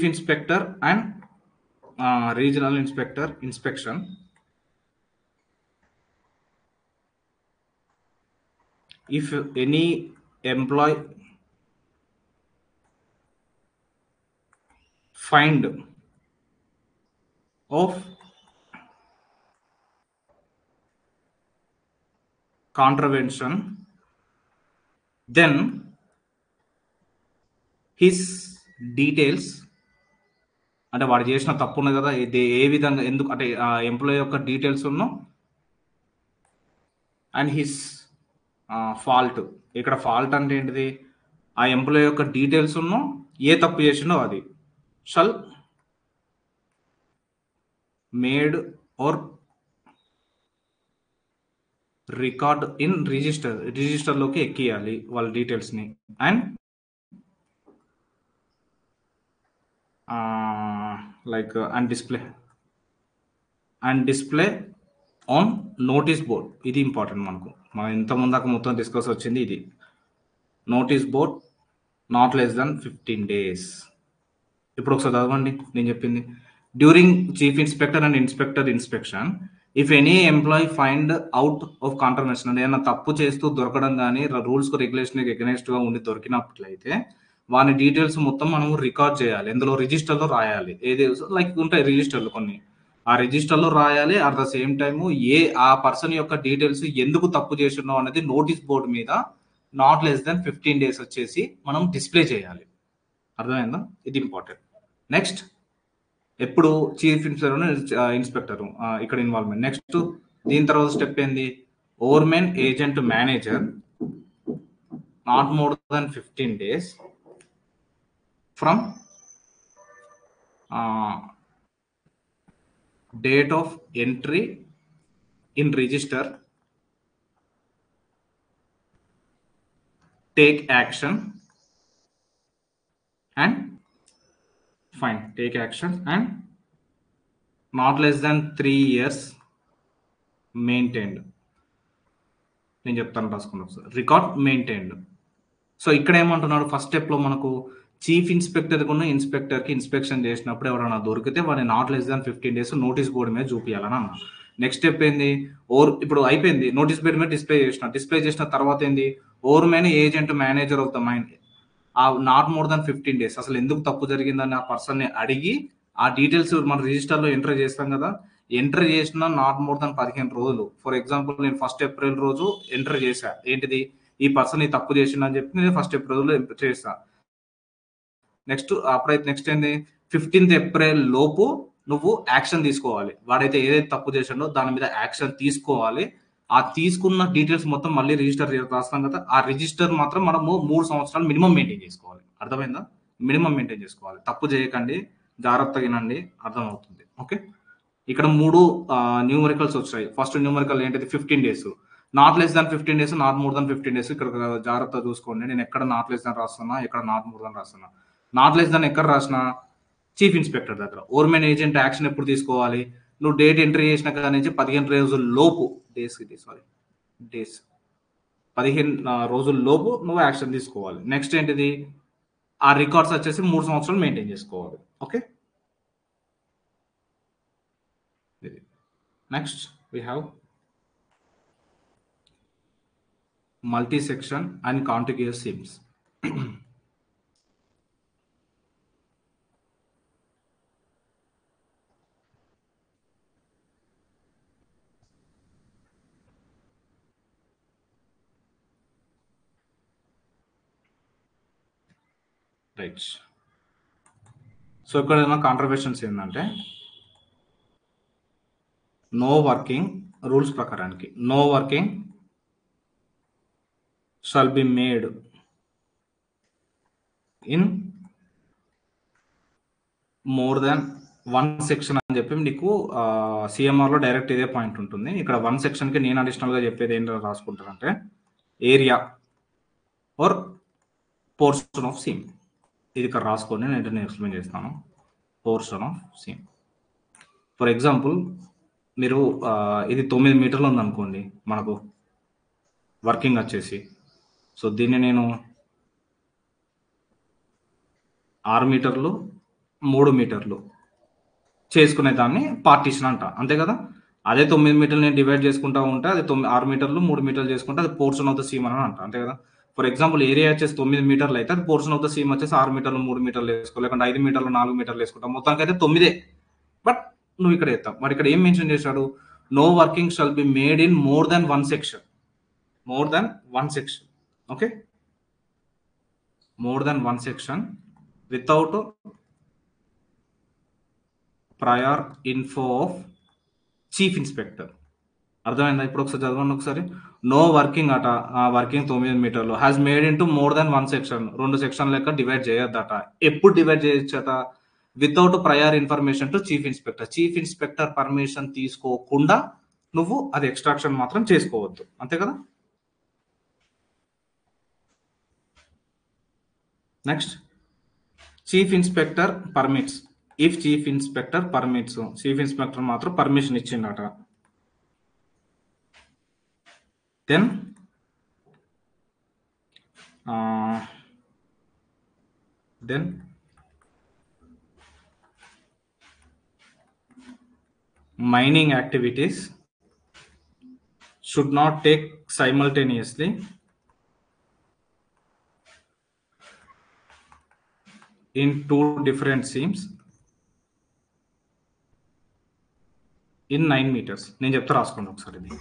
inspector and regional inspector inspection if any employee find of contravention, then his details, అంటే వాడు చేసిన తప్పు ఉన్నది కదా, ఇది ఏ విధంగా ఎందుకు అంటే ఆ ఎంప్లాయీ యొక్క డీటెయిల్స్ ఉన్నో అండ్ హిస్ ఫాల్ట్, ఇక్కడ ఫాల్ట్ అంటే ఏంటిది, ఆ ఎంప్లాయీ యొక్క డీటెయిల్స్ ఉన్నో ఏ తప్పు చేసిండో అది shall made or record in రిజిస్టర్లోకి ఎక్కియాలి వాళ్ళ డీటెయిల్స్ని and and display on notice board. ఇది ఇంపార్టెంట్ మనకు, మనం ఇంత ముందాక మొత్తం డిస్కస్ వచ్చింది ఇది. Notice board not less than 15 days. ఇప్పుడు ఒకసారి చదవండి నేను చెప్పింది. During chief inspector and inspector inspection, if any employee find out of contravention, అంటే ఏదైనా తప్పు చేస్తూ దొరకడం కానీ రూల్స్కి రెగ్యులేషన్కి ఎగనెస్ట్గా ఉండి దొరికినట్లయితే వాని డీటెయిల్స్ మొత్తం మనం రికార్డ్ చేయాలి, ఎందులో రిజిస్టర్లో రాయాలి. ఏది లైక్ ఉంటాయి రిజిస్టర్లు కొన్ని, ఆ రిజిస్టర్లో రాయాలి. అట్ ద సేమ్ టైము ఆ పర్సన్ యొక్క డీటెయిల్స్ ఎందుకు తప్పు చేస్తున్నావు అనేది నోటీస్ బోర్డు మీద నాట్ లెస్ దాన్ 15 days వచ్చేసి మనం డిస్ప్లే చేయాలి. అర్థమైందా? ఇది ఇంపార్టెంట్. నెక్స్ట్ ఎప్పుడు చీఫ్ ఇన్స్పెక్టర్ ఇక్కడ ఇన్వాల్వ్మెంట్. నెక్స్ట్ దీని తర్వాత స్టెప్ ఏంది, overmen agent manager not more than 15 days from date of entry in register take action and fine, take action and not less than 3 years maintained. నేను చెప్తాను రాసుకున్నాను సార్, రికార్డ్ మెయింటైన్డ్. సో ఇక్కడ ఏమంటున్నాడు, ఫస్ట్ స్టెప్లో మనకు చీఫ్ ఇన్స్పెక్టర్కి ఉన్న ఇన్స్పెక్టర్కి ఇన్స్పెక్షన్ చేసినప్పుడు ఎవరైనా దొరికితే వాడిని not less than 15 days notice board మీద చూపించాలని అన్న. నెక్స్ట్ స్టెప్ ఏంది, ఇప్పుడు అయిపోయింది, నోటీస్ బోర్డు మీద డిస్ప్లే చేసిన తర్వాత ఏంది, overmen agent manager of the mind ఆ నాట్ మోర్ దాన్ 15 days అసలు ఎందుకు తప్పు జరిగిందని ఆ పర్సన్ని అడిగి ఆ డీటెయిల్స్ మన రిజిస్టర్లో ఎంటర్ చేస్తాం కదా, ఎంటర్ చేసిన నాట్ మోర్ దాన్ 15 రోజులు. ఫర్ ఎగ్జాంపుల్ నేను 1st April రోజు ఎంటర్ చేశా, ఏంటిది ఈ పర్సన్ ఈ తప్పు చేసిందని చెప్పి నేను 1st April ఎంటర్ చేస్తా. నెక్స్ట్ అప్పుడైతే నెక్స్ట్ ఏంది 15th April లోపు నువ్వు యాక్షన్ తీసుకోవాలి. వాడైతే ఏదైతే తప్పు చేసిండో దాని మీద యాక్షన్ తీసుకోవాలి. ఆ తీసుకున్న డీటెయిల్స్ మొత్తం మళ్ళీ రిజిస్టర్ రాస్తాం కదా, ఆ రిజిస్టర్ మాత్రం మనము 3 సంవత్సరాలు మినిమం మెయింటైన్ చేసుకోవాలి. అర్థమైందా? మినిమం మెయింటైన్ చేసుకోవాలి. తప్పు చేయకండి, జాగ్రత్తగా వినండి, అర్థమవుతుంది. ఓకే, ఇక్కడ 3 న్యూమరికల్స్ వచ్చాయి. ఫస్ట్ న్యూమరికల్ ఏంటిది 15 days, not less than 15 days, not more than 15 days. ఇక్కడ జాగ్రత్తగా చూసుకోండి, నేను ఎక్కడ నాట్ లెస్ దాన్ రాస్తున్నా, ఎక్కడ నాట్ మోర్ దాన్ రాస్తున్నా. నాట్ లెస్ దాన్ ఎక్కడ రాసిన, చీఫ్ ఇన్స్పెక్టర్ దగ్గర. ఓవర్మెన్ ఏజెంట్ యాక్షన్ ఎప్పుడు తీసుకోవాలి, నువ్వు డేట్ ఎంట్రీ చేసిన కాడ నుంచి 15 రోజుల లోపు, డేస్ 15 రోజుల లోపు నువ్వు యాక్షన్ తీసుకోవాలి. నెక్స్ట్ ఏంటిది, ఆ రికార్డ్స్ వచ్చేసి 3 సంవత్సరాలు మెయింటైన్ చేసుకోవాలి. Okay, next we have multi-section and contiguous SIMs. Right, so ఇక్కడ ఏమైనా కాంట్రవర్షన్స్ ఏంటంటే, నో వర్కింగ్ రూల్స్ ప్రకారానికి no working shall be made in more than 1 section అని చెప్పి నీకు సిఎంఆర్లో డైరెక్ట్ ఇదే పాయింట్ ఉంటుంది. ఇక్కడ 1 sectionకి నేను అడిషనల్గా చెప్పేది ఏంటో రాసుకుంటానంటే, area or portion of seam. ఇది ఇక్కడ రాసుకొని నేను ఎక్స్ప్లెయిన్ చేస్తాను. Portion of seam. For example మీరు ఇది 9 మీటర్లు ఉందనుకోండి మనకు వర్కింగ్ వచ్చేసి. సో దీన్ని నేను 6 మీటర్లు 3 మీటర్లు చేసుకునే దాన్ని పార్టీషన్ అంట, అంతే కదా. అదే 9 మీటర్లు నేను డివైడ్ చేసుకుంటా ఉంటే అది 6 మీటర్లు 3 మీటర్లు చేసుకుంటే అది పోర్షన్ ఆఫ్ ద సీమ్ అని అంట, అంతే కదా. ఫర్ ఎగ్జాంపుల్ ఏరియా వచ్చేసి 9 మీటర్లు అయితే అది పోర్షన్ ఆఫ్ ద సీమ్ వచ్చేసి 6 మీటర్లు 3 మీటర్లు వేసుకో, లేకుంటే 5 మీటర్లు 4 మీటర్లు వేసుకుంటాం, మొత్తానికి అయితే 9. బట్ నువ్వు ఇక్కడ ఎత్తావు, మరి ఇక్కడ ఏం మెన్షన్ చేశాడు? No working shall be made in more than one section. More than one section, okay. More than one section without prior info of chief inspector. అర్థమైందా? ఇప్పుడు ఒకసారి చదవండి ఒకసారి. నో వర్కింగ్ అట, వర్కింగ్ 9 మీటర్లు has made in to more than one section, 2 section లెక్క డివైడ్ చేయొద్దట. ఎప్పుడు డివైడ్ చేయొచ్చట? Without prior information to chief inspector. Chief inspector permission తీసుకోకుండా నువ్వు అది ఎక్స్ట్రాక్షన్ మాత్రం చేసుకోవద్దు, అంతే కదా. Next, chief inspector permits. If chief inspector permits, chief inspector మాత్రం పర్మిషన్ ఇచ్చిండట, then mining activities should not take simultaneously in 2 different seams in 9 meters. నేను చెప్తా, రాసుకోండి ఒకసారి. ఇది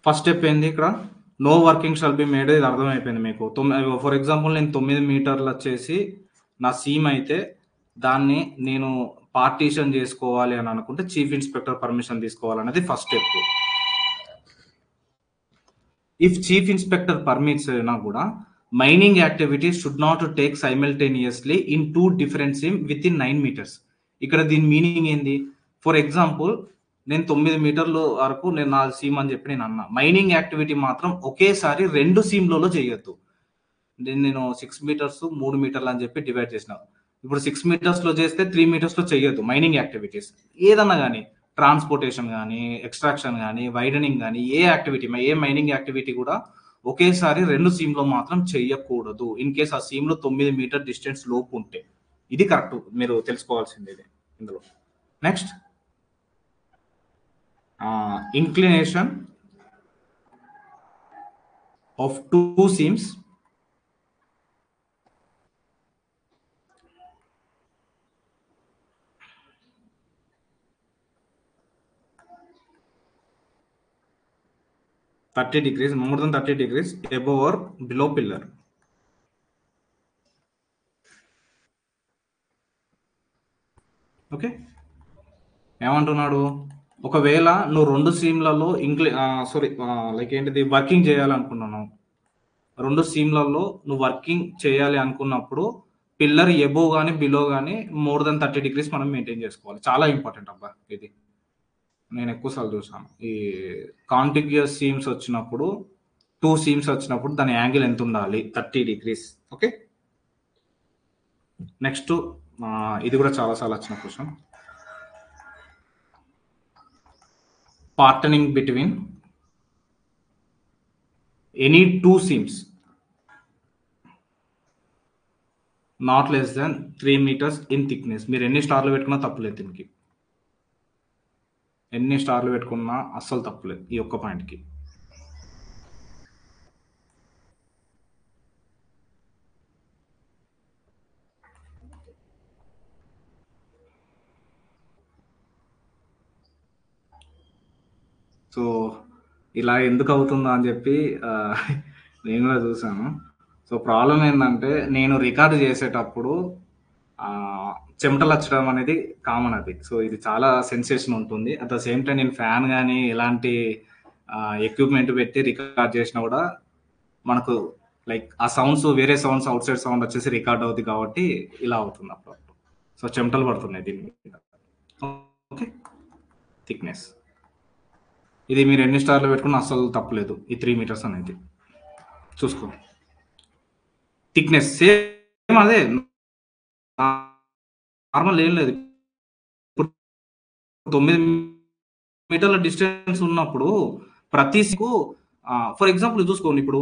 ఫస్ట్ స్టెప్ ఏంది? ఇక్కడ no working shall be made. ఇది అర్థమైపోయింది మీకు. ఫర్ ఎగ్జాంపుల్ నేను 9 మీటర్లు వచ్చేసి నా సీమ్ అయితే దాన్ని నేను పార్టీషన్ చేసుకోవాలి అని అనుకుంటే చీఫ్ ఇన్స్పెక్టర్ పర్మిషన్ తీసుకోవాలనేది first step. If chief inspector permits అయినా కూడా mining activities should not take simultaneously in 2 different seam within 9 meters. ఇక్కడ దీని మీనింగ్ ఏంది? ఫర్ ఎగ్జాంపుల్ నేను 9 మీటర్ల వరకు నేను నా సీమ్ అని చెప్పి నేను అన్నా. మైనింగ్ యాక్టివిటీ మాత్రం ఒకేసారి 2 సీమ్లలో చేయొద్దు. నేను 6 మీటర్స్ 3 మీటర్లు అని చెప్పి డివైడ్ చేసిన. ఇప్పుడు 6 మీటర్స్ లో చేస్తే 3 మీటర్స్ లో చేయొద్దు మైనింగ్ యాక్టివిటీస్. ఏదన్నా కానీ ట్రాన్స్పోర్టేషన్ కానీ, ఎక్స్ట్రాక్షన్ కానీ, వైడనింగ్ కానీ, ఏ యాక్టివిటీ, ఏ మైనింగ్ యాక్టివిటీ కూడా ఒకేసారి 2 సీమ్ లో మాత్రం చెయ్యకూడదు. ఇన్ కేస్ ఆ సీమ్ లో 9 మీటర్ డిస్టెన్స్ లోపు ఉంటే. ఇది కరెక్ట్, మీరు తెలుసుకోవాల్సింది ఇది ఇందులో. Next, inclination of 2 seams (30 degrees) more than 30 degrees above or below pillar. Okay, ఏమంటున్నాడు? ఒకవేళ నువ్వు 2 సీమ్లలో లైక్ ఏంటిది వర్కింగ్ చేయాలనుకున్నాను, 2 సీమ్లలో నువ్వు వర్కింగ్ చేయాలి అనుకున్నప్పుడు పిల్లర్ ఎబోవ్ కానీ బిలో కానీ మోర్ దెన్ 30 degrees మనం మెయింటైన్ చేసుకోవాలి. చాలా ఇంపార్టెంట్ అబ్బా ఇది. నేను ఎక్కువసార్లు చూసాను. ఈ కాంటిగ్యూస్ సీమ్స్ వచ్చినప్పుడు, 2 సీమ్స్ వచ్చినప్పుడు దాని యాంగిల్ ఎంత ఉండాలి? 30 degrees. ఓకే, నెక్స్ట్ ఇది కూడా చాలాసార్లు వచ్చిన question. Partnering between any 2 seams not less than 3 meters in thickness. మీరు ఎన్ని స్టార్లు పెట్టుకున్నా తప్పులేదు దీనికి, ఎన్ని స్టార్లు పెట్టుకున్నా అస్సలు తప్పులేదు ఈ ఒక్క పాయింట్కి. సో ఇలా ఎందుకు అవుతుందో అని చెప్పి నేను కూడా చూసాను. సో ప్రాబ్లం ఏంటంటే నేను రికార్డు చేసేటప్పుడు చెమటలు వచ్చడం అనేది కామన్ అది. సో ఇది చాలా సెన్సేషన్ ఉంటుంది. అట్ ద సేమ్ టైం నేను ఫ్యాన్ కానీ ఎలాంటి ఎక్విప్మెంట్ పెట్టి రికార్డ్ చేసినా కూడా మనకు లైక్ ఆ సౌండ్స్, వేరే సౌండ్స్, అవుట్ సైడ్ సౌండ్ వచ్చేసి రికార్డ్ అవుతుంది కాబట్టి ఇలా అవుతుంది అప్పుడప్పుడు. సో చెమటలు పడుతున్నాయి దీని మీద. ఓకే, థిక్నెస్ ఇది మీరు ఎన్ని స్టార్లు పెట్టుకున్నా అస్సలు తప్పలేదు. ఈ 3 meters అనేది చూసుకో. థిక్నెస్ సేమ్ అదే నార్మల్ ఏం లేదు. ఇప్పుడు 9 మీటర్ల డిస్టెన్స్ ఉన్నప్పుడు ప్రతి ఫర్ ఎగ్జాంపుల్ చూసుకోండి, ఇప్పుడు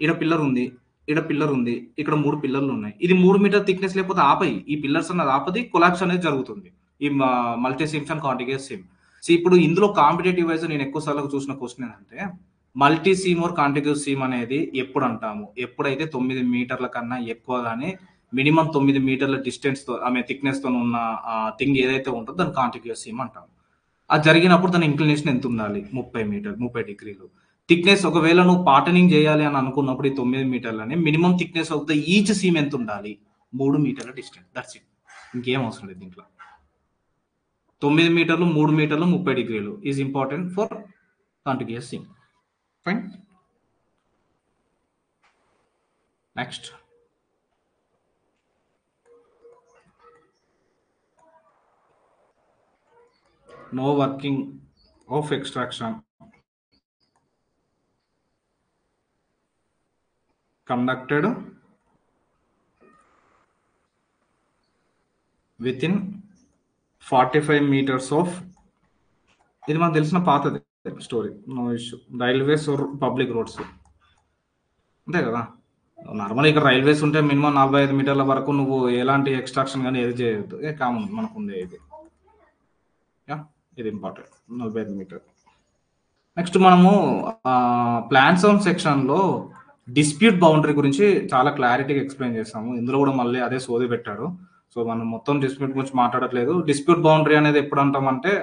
ఈడ పిల్లర్ ఉంది, ఈడ పిల్లర్ ఉంది, ఇక్కడ 3 పిల్లర్లు ఉన్నాయి. ఇది 3 మీటర్ థిక్నెస్ లేకపోతే ఆపయి. ఈ పిల్లర్స్ అన్నది ఆపది, కొలాప్స్ అనేది జరుగుతుంది. ఈ multi seams and contiguous seam. So ఇప్పుడు ఇందులో కాంపిటేటివ్ వైజ్ నేను ఎక్కువ సార్లు చూసిన క్వశ్చన్ ఏంటంటే, మల్టీ సీమ్ ఆర్ కాంటిగ్యూస్ సీమ్ అనేది ఎప్పుడు అంటాము? ఎప్పుడైతే 9 మీటర్ల కన్నా ఎక్కువ గానీ మినిమం 9 మీటర్ల డిస్టెన్స్ తో థిక్నెస్ తో ఉన్న థింగ్ ఏదైతే ఉంటుందో దాన్ని కాంటిగ్యూస్ సీమ్ అంటాం. అది జరిగినప్పుడు దాని ఇంక్లినేషన్ ఎంత ఉండాలి? 30 డిగ్రీలు. థిక్నెస్ ఒకవేళ నువ్వు పార్టనింగ్ చేయాలి అని అనుకున్నప్పుడు ఈ 9 మీటర్లని minimum thickness of the each seam ఎంత ఉండాలి? 3 మీటర్ల డిస్టెన్స్. That's it. ఇంకేం అవసరం లేదు దీంట్లో. 9 మీటర్లు, 3 మీటర్లు, 30 డిగ్రీలు is important for contiguous seam. Fine. Next, no working of extraction conducted within 45 meters of, ఇది మనకు తెలిసిన పాతది story, no issue, railways or public roads, అంతే కదా. నార్మల్ ఇక్కడ రైల్వేస్ ఉంటే మినిమం 45 మీటర్ల వరకు నువ్వు ఎలాంటి ఎక్స్ట్రాక్షన్ కానీ ఏది చేయొద్దు. కామన్ మనకు ఉంది ఇది. ఇది ఇంపార్టెంట్, 45 మీటర్. నెక్స్ట్ మనము ప్లాన్స్ ఆన్ సెక్షన్లో డిస్ప్యూట్ బౌండరీ గురించి చాలా క్లారిటీగా ఎక్స్ప్లెయిన్ చేస్తాము. ఇందులో కూడా మళ్ళీ అదే సోది పెట్టాడు. సో మనం మొత్తం డిస్ప్యూట్ గురించి మాట్లాడట్లేదు. డిస్ప్యూట్ బౌండరీ అనేది ఎప్పుడు అంటామంటే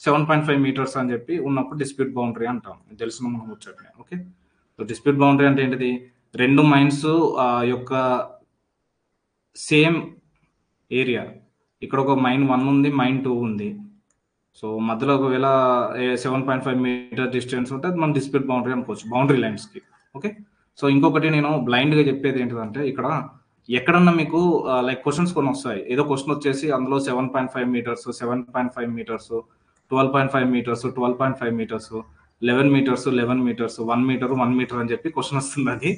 7.5 మీటర్స్ అని చెప్పి ఉన్నప్పుడు డిస్ప్యూట్ బౌండరీ అంటాం. తెలిసిన మనం వచ్చాట్లే. ఓకే. సో డిస్ప్యూట్ బౌండరీ అంటే ఏంటిది? రెండు మైన్స్ యొక్క సేమ్ ఏరియా. ఇక్కడ ఒక మైన్ 1 ఉంది, మైన్ 2 ఉంది. సో మధ్యలో ఒకవేళ 7.5 మీటర్ డిస్టెన్స్ ఉంటే మనం డిస్ప్యూట్ బౌండరీ అనుకోవచ్చు, బౌండరీ లైన్స్కి. ఓకే. సో ఇంకొకటి నేను బ్లైండ్గా చెప్పేది ఏంటిదంటే, ఇక్కడ ఎక్కడన్నా మీకు లైక్ క్వశ్చన్స్ కొన్ని వస్తాయి. ఏదో క్వశ్చన్ వచ్చేసి అందులో 7.5 meters, 7.5 meters, 12.5 meters, 12.5 meters, 11 meters, 11 meters, 1 meter, 1 meter అని చెప్పి క్వశ్చన్ వస్తుంది. అది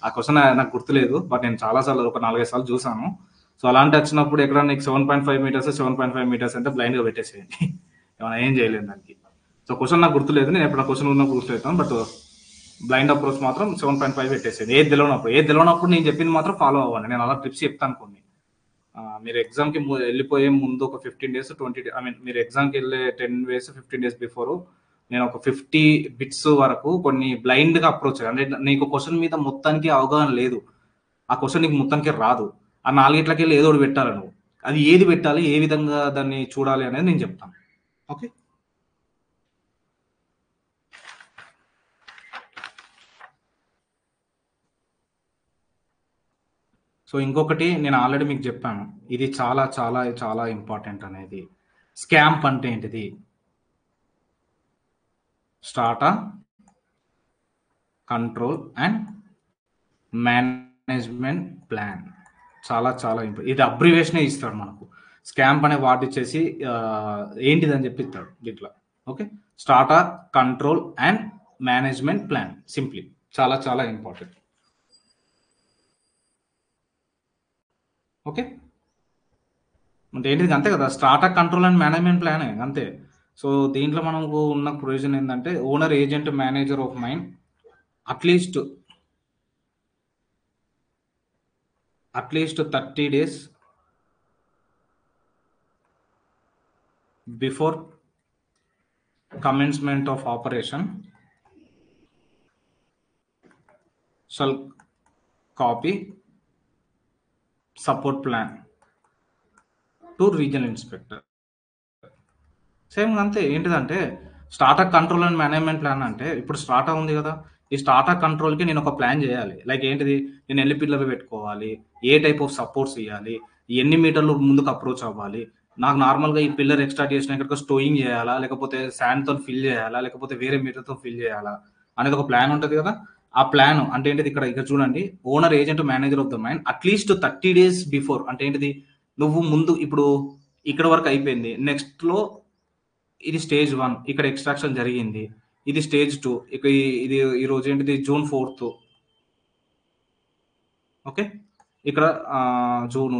ఆ క్వశ్చన్ నాకు గుర్తులేదు, బట్ నేను చాలాసార్లు ఒక 4-5 సార్లు చూసాను. సో అలాంటి వచ్చినప్పుడు ఎక్కడ నీకు 7.5 మీటర్స్, 7.5 మీటర్స్ అంటే బ్లైండ్గా పెట్టేసేయండి, ఏమైనా ఏం చేయలేదు దానికి. సో క్వశ్చన్ నాకు గుర్తులేదు, నేను ఎప్పుడు క్వశ్చన్ ఉన్నప్పుడు గుర్తుపెడతాను, బట్ బ్లైండ్ అప్రోచ్ మాత్రం 7.5 పెట్టేసేది. ఏది తెలియనప్పుడు నేను చెప్పింది మాత్రం ఫాలో అవ్వండి. నేను అలా టిప్స్ చెప్తాను కొన్ని. మీరు ఎగ్జామ్కి వెళ్ళిపోయే ముందు ఒక 15 days 20 days, ఐ మీన్ మీరు ఎగ్జామ్కి వెళ్ళే 10 days 15 days బిఫోర్ నేను ఒక 50 బిట్స్ వరకు కొన్ని బ్లైండ్గా అప్రోచ్ అంటే నీకు క్వశ్చన్ మీద మొత్తానికి అవగాహన లేదు, ఆ క్వశ్చన్ నీకు మొత్తానికి రాదు, ఆ 4 వెళ్ళి ఏదో ఒకటి పెట్టాలి నువ్వు. అది ఏది పెట్టాలి, ఏ విధంగా దాన్ని చూడాలి అనేది నేను చెప్తాను. ఓకే. సో ఇంకొకటి నేను ఆల్రెడీ మీకు చెప్పాను, ఇది చాలా చాలా చాలా ఇంపార్టెంట్ అనేది. స్కాంప్ అంటే ఏంటిది? స్టాటా కంట్రోల్ అండ్ మేనేజ్మెంట్ ప్లాన్. చాలా చాలా ఇంపార్టెంట్. ఇది అబ్రివేషనే ఇస్తాడు మనకు. స్కాంప్ అనే వాటి ఇచ్చేసి ఏంటిదని చెప్పి ఇస్తాడు దీంట్లో. Okay. Strata control and management plan, simply చాలా చాలా ఇంపార్టెంట్. ఓకే. అంటే ఏంటిది అంతే కదా, strata control and management plan అంతే. సో దీంట్లో మనకు ఉన్న ప్రొవిజన్ ఏంటంటే, owner, agent, manager of mine at least 30 days before commencement of operation shall copy support plan to regional inspector. Same అంతే. ఏంటిదంటే స్టాటా కంట్రోల్ అండ్ మేనేజ్మెంట్ ప్లాన్ అంటే, ఇప్పుడు స్టాటా ఉంది కదా, ఈ స్టాటా కంట్రోల్కి నేను ఒక ప్లాన్ చేయాలి. లైక్ ఏంటిది, నేను ఎన్ని పిల్లలు పెట్టుకోవాలి, ఏ టైప్ ఆఫ్ సపోర్ట్స్ ఇవ్వాలి, ఎన్ని మీటర్లు ముందుకు అప్రోచ్ అవ్వాలి, నాకు నార్మల్గా ఈ పిల్లర్ ఎక్స్ట్రా చేసిన ఇక్కడ స్టోయింగ్ చేయాలా, లేకపోతే శాండ్తో ఫిల్ చేయాలా, లేకపోతే వేరే మీటర్తో ఫిల్ చేయాలా అనేది ఒక ప్లాన్ ఉంటుంది కదా. ఆ ప్లాన్ అంటే ఏంటిది, ఇక్కడ చూడండి, owner, agent, manager of the mine at least 30 days before. అంటే ఏంటిది, నువ్వు ముందు ఇప్పుడు ఇక్కడ వరకు అయిపోయింది, నెక్స్ట్లో ఇది స్టేజ్ 1, ఇక్కడ ఎక్స్ట్రాక్షన్ జరిగింది, ఇది స్టేజ్ 2, ఇక ఇది ఈరోజు ఏంటిది June 4th. ఓకే. ఇక్కడ జూన్,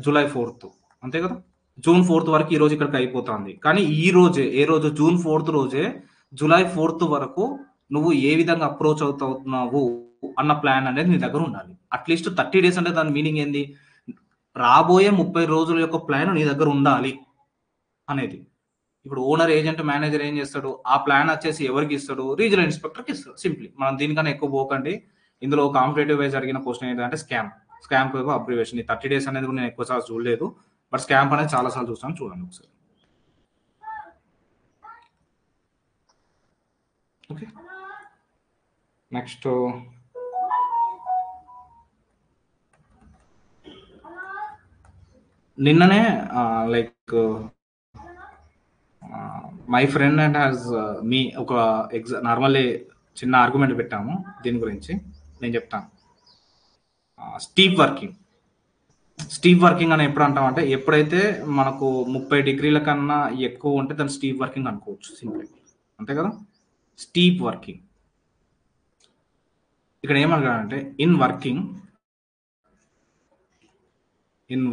జూలై 4th అంతే కదా! జూన్ 4th వరకు ఈ రోజు ఇక్కడికి అయిపోతుంది. కానీ ఈ రోజే ఏ రోజు జూన్ 4th రోజే జూలై 4th వరకు నువ్వు ఏ విధంగా అప్రోచ్ అవుతున్నావు అన్న ప్లాన్ అనేది నీ దగ్గర ఉండాలి. అట్‌లీస్ట్ 30 డేస్ అంటే దాని మీనింగ్ ఏంది? రాబోయే 30 రోజుల యొక్క ప్లాన్ నీ దగ్గర ఉండాలి అనేది. ఇప్పుడు ఓనర్, ఏజెంట్, మేనేజర్ ఏం చేస్తాడు? ఆ ప్లాన్ వచ్చేసి ఎవరికి ఇస్తాడు? రీజనల్ ఇన్స్‌పెక్టర్‌కి ఇస్తాడు. సింప్లీ. మనం దీనికన్నా ఎక్కువ పోకండి. ఇందులో కాంపిటీటివ్ వైస్ అడిగిన క్వెషన్ ఏంటంటే స్కామ్. స్కామ్‌కి అబ్రివియేషన్. ఈ 30 డేస్ అనేది కూడా నేను ఎక్కువ సార్లు చూడలేదు. బట్ స్కామ్ అనేది చాలా సార్లు చూసాను. చూడండి ఒకసారి. ఓకే. నెక్స్ట్ నిన్ననే like my friend and has me ఒక నార్మల్లీ చిన్న ఆర్గ్యుమెంట్ పెట్టాము దీని గురించి. నేను చెప్తాను. స్టీప్ వర్కింగ్ అని ఎప్పుడు అంటామంటే ఎప్పుడైతే మనకు 30 డిగ్రీల కన్నా ఎక్కువ ఉంటే దాన్ని స్టీప్ వర్కింగ్ అనుకోవచ్చు సింపుల్. అంతే కదా! Steep working. ఇక్కడ ఏమనగానంటే in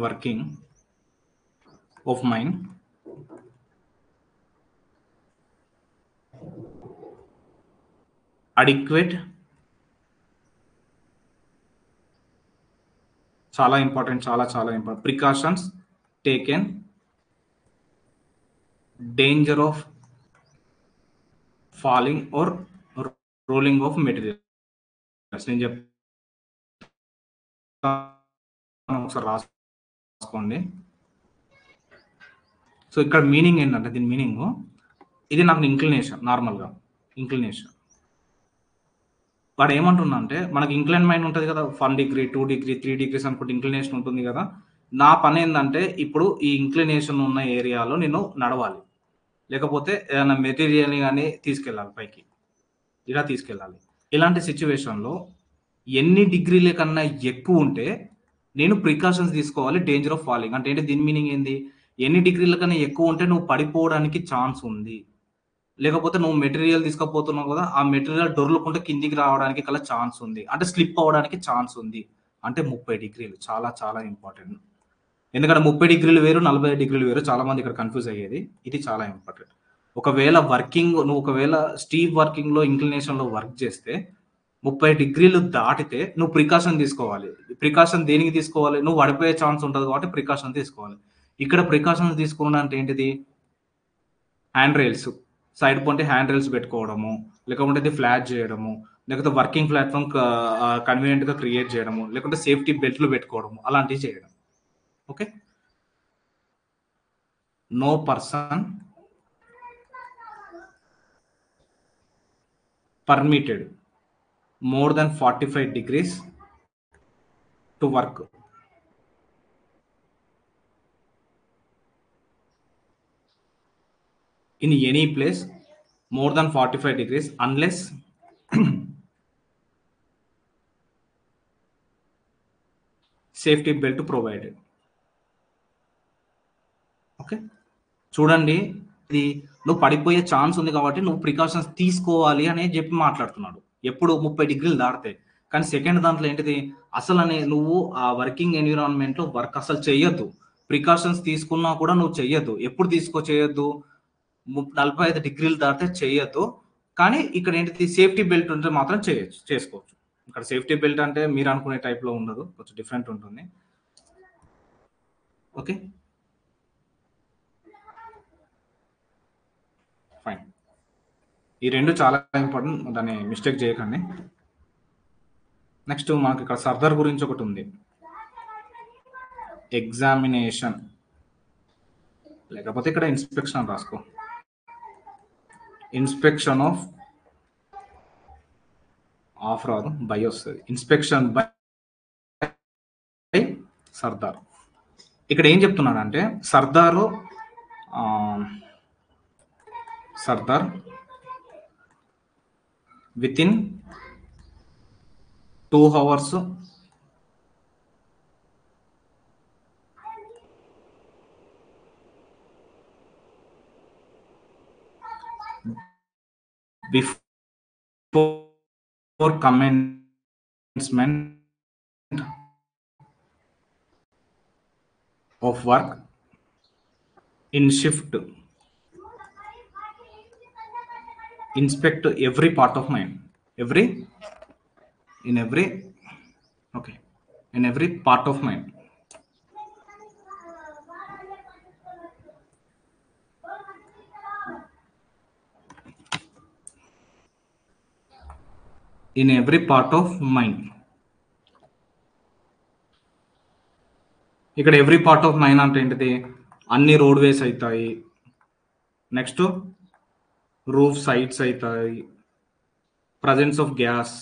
working of mine adequate చాలా ఇంపార్టెంట్, చాలా important. Precautions taken, danger of falling or rolling of materials. నేను చెప్తాను ఒకసారి రాసుకోండి. సో ఇక్కడ మీనింగ్ ఏంటంటే దీని మీనింగ్ ఇది నాకు ఇంక్లినేషన్, నార్మల్గా ఇంక్లినేషన్. వాడు ఏమంటున్నా అంటే మనకి ఇంక్లైన్ మైండ్ ఉంటుంది కదా, 1 డిగ్రీ 2 డిగ్రీ 3 డిగ్రీస్ అనుకుంటే ఇంక్లినేషన్ ఉంటుంది కదా. నా పని ఏంటంటే ఇప్పుడు ఈ ఇంక్లినేషన్ ఉన్న ఏరియాలో నేను నడవాలి, లేకపోతే ఏదైనా మెటీరియల్ని కానీ తీసుకెళ్ళాలి పైకి, ఇలా తీసుకెళ్ళాలి. ఇలాంటి సిచ్యువేషన్లో ఎన్ని డిగ్రీల కన్నా ఎక్కువ ఉంటే నేను ప్రికాషన్స్ తీసుకోవాలి. డేంజర్ ఆఫ్ ఫాలింగ్ అంటే ఏంటి? దీని మీనింగ్ ఏంది? ఎన్ని డిగ్రీల కన్నా ఎక్కువ ఉంటే నువ్వు పడిపోవడానికి ఛాన్స్ ఉంది, లేకపోతే నువ్వు మెటీరియల్ తీసుకపోతున్నావు కదా, ఆ మెటీరియల్ డొర్లుకుంటే కిందికి రావడానికి కల ఛాన్స్ ఉంది, అంటే స్లిప్ అవ్వడానికి ఛాన్స్ ఉంది. అంటే 30 డిగ్రీలు చాలా ఇంపార్టెంట్. ఎందుకంటే 30 డిగ్రీలు వేరు, 45 డిగ్రీలు వేరు. చాలా మంది ఇక్కడ కన్ఫ్యూజ్ అయ్యేది. ఇది చాలా ఇంపార్టెంట్. ఒకవేళ నువ్వు ఒకవేళ స్టీవ్ వర్కింగ్లో ఇంక్లినేషన్లో వర్క్ చేస్తే 30 డిగ్రీలు దాటితే నువ్వు ప్రికాషన్ తీసుకోవాలి. ప్రికాషన్ దేనికి తీసుకోవాలి? నువ్వు పడిపోయే ఛాన్స్ ఉంటుంది కాబట్టి ప్రికాషన్ తీసుకోవాలి. ఇక్కడ ప్రికాషన్స్ తీసుకోవడం అంటే ఏంటిది? హ్యాండ్ రైల్స్ సైడ్ పొంటే హ్యాండ్ రైల్స్ పెట్టుకోవడము, లేకపోతే ఇది ఫ్లాట్ చేయడము, లేకపోతే వర్కింగ్ ప్లాట్ఫామ్ కన్వీనియంట్గా క్రియేట్ చేయడము, లేకుంటే సేఫ్టీ బెల్ట్లు పెట్టుకోవడము, అలాంటివి చేయడం. Okay. No person permitted more than 45 degrees to work in any place more than 45 degrees unless safety belt provided. Okay. చూడండి, ఇది నువ్వు పడిపోయే ఛాన్స్ ఉంది కాబట్టి నువ్వు ప్రికాషన్స్ తీసుకోవాలి అని చెప్పి మాట్లాడుతున్నాడు. ఎప్పుడు 30 డిగ్రీలు దాటితే. కానీ సెకండ్ దాంట్లో ఏంటిది? అసలు నువ్వు ఆ వర్కింగ్ ఎన్విరాన్మెంట్లో వర్క్ అసలు చేయొద్దు. ప్రికాషన్స్ తీసుకున్నా కూడా నువ్వు చెయ్యొద్దు. ఎప్పుడు చేయొద్దు? 45 డిగ్రీలు దాటితే చేయొద్దు. కానీ ఇక్కడ ఏంటిది? సేఫ్టీ బెల్ట్ ఉంటే మాత్రం చేసుకోవచ్చు. ఇక్కడ సేఫ్టీ బెల్ట్ అంటే మీరు అనుకునే టైప్లో ఉండదు, కొంచెం డిఫరెంట్ ఉంటుంది. Okay, fine. ఈ రెండు చాలా ఇంపార్టెంట్, దాన్ని మిస్టేక్ చేయకండి. నెక్స్ట్ మనకి ఇక్కడ సర్దార్ గురించి ఒకటి ఉంది. ఎగ్జామినేషన్ లేకపోతే ఇక్కడ ఇన్స్పెక్షన్ రాసుకో. ఇన్స్పెక్షన్ ఆఫ్ రాదు, బై వస్తుంది. Inspection by Sardar. ఇక్కడ ఏం చెప్తున్నాడంటే Sardar with in 2 hours before commencement of work in shift, inspect every part of mine, every in every okay in every part of mine. In every part of mine. ఇక్కడ ఎవ్రీ పార్ట్ ఆఫ్ మైన్ అంటే ఏంటిది? అన్ని రోడ్ వేస్ అవుతాయి, నెక్స్ట్ రూఫ్ సైడ్స్ అవుతాయి, presence of gas,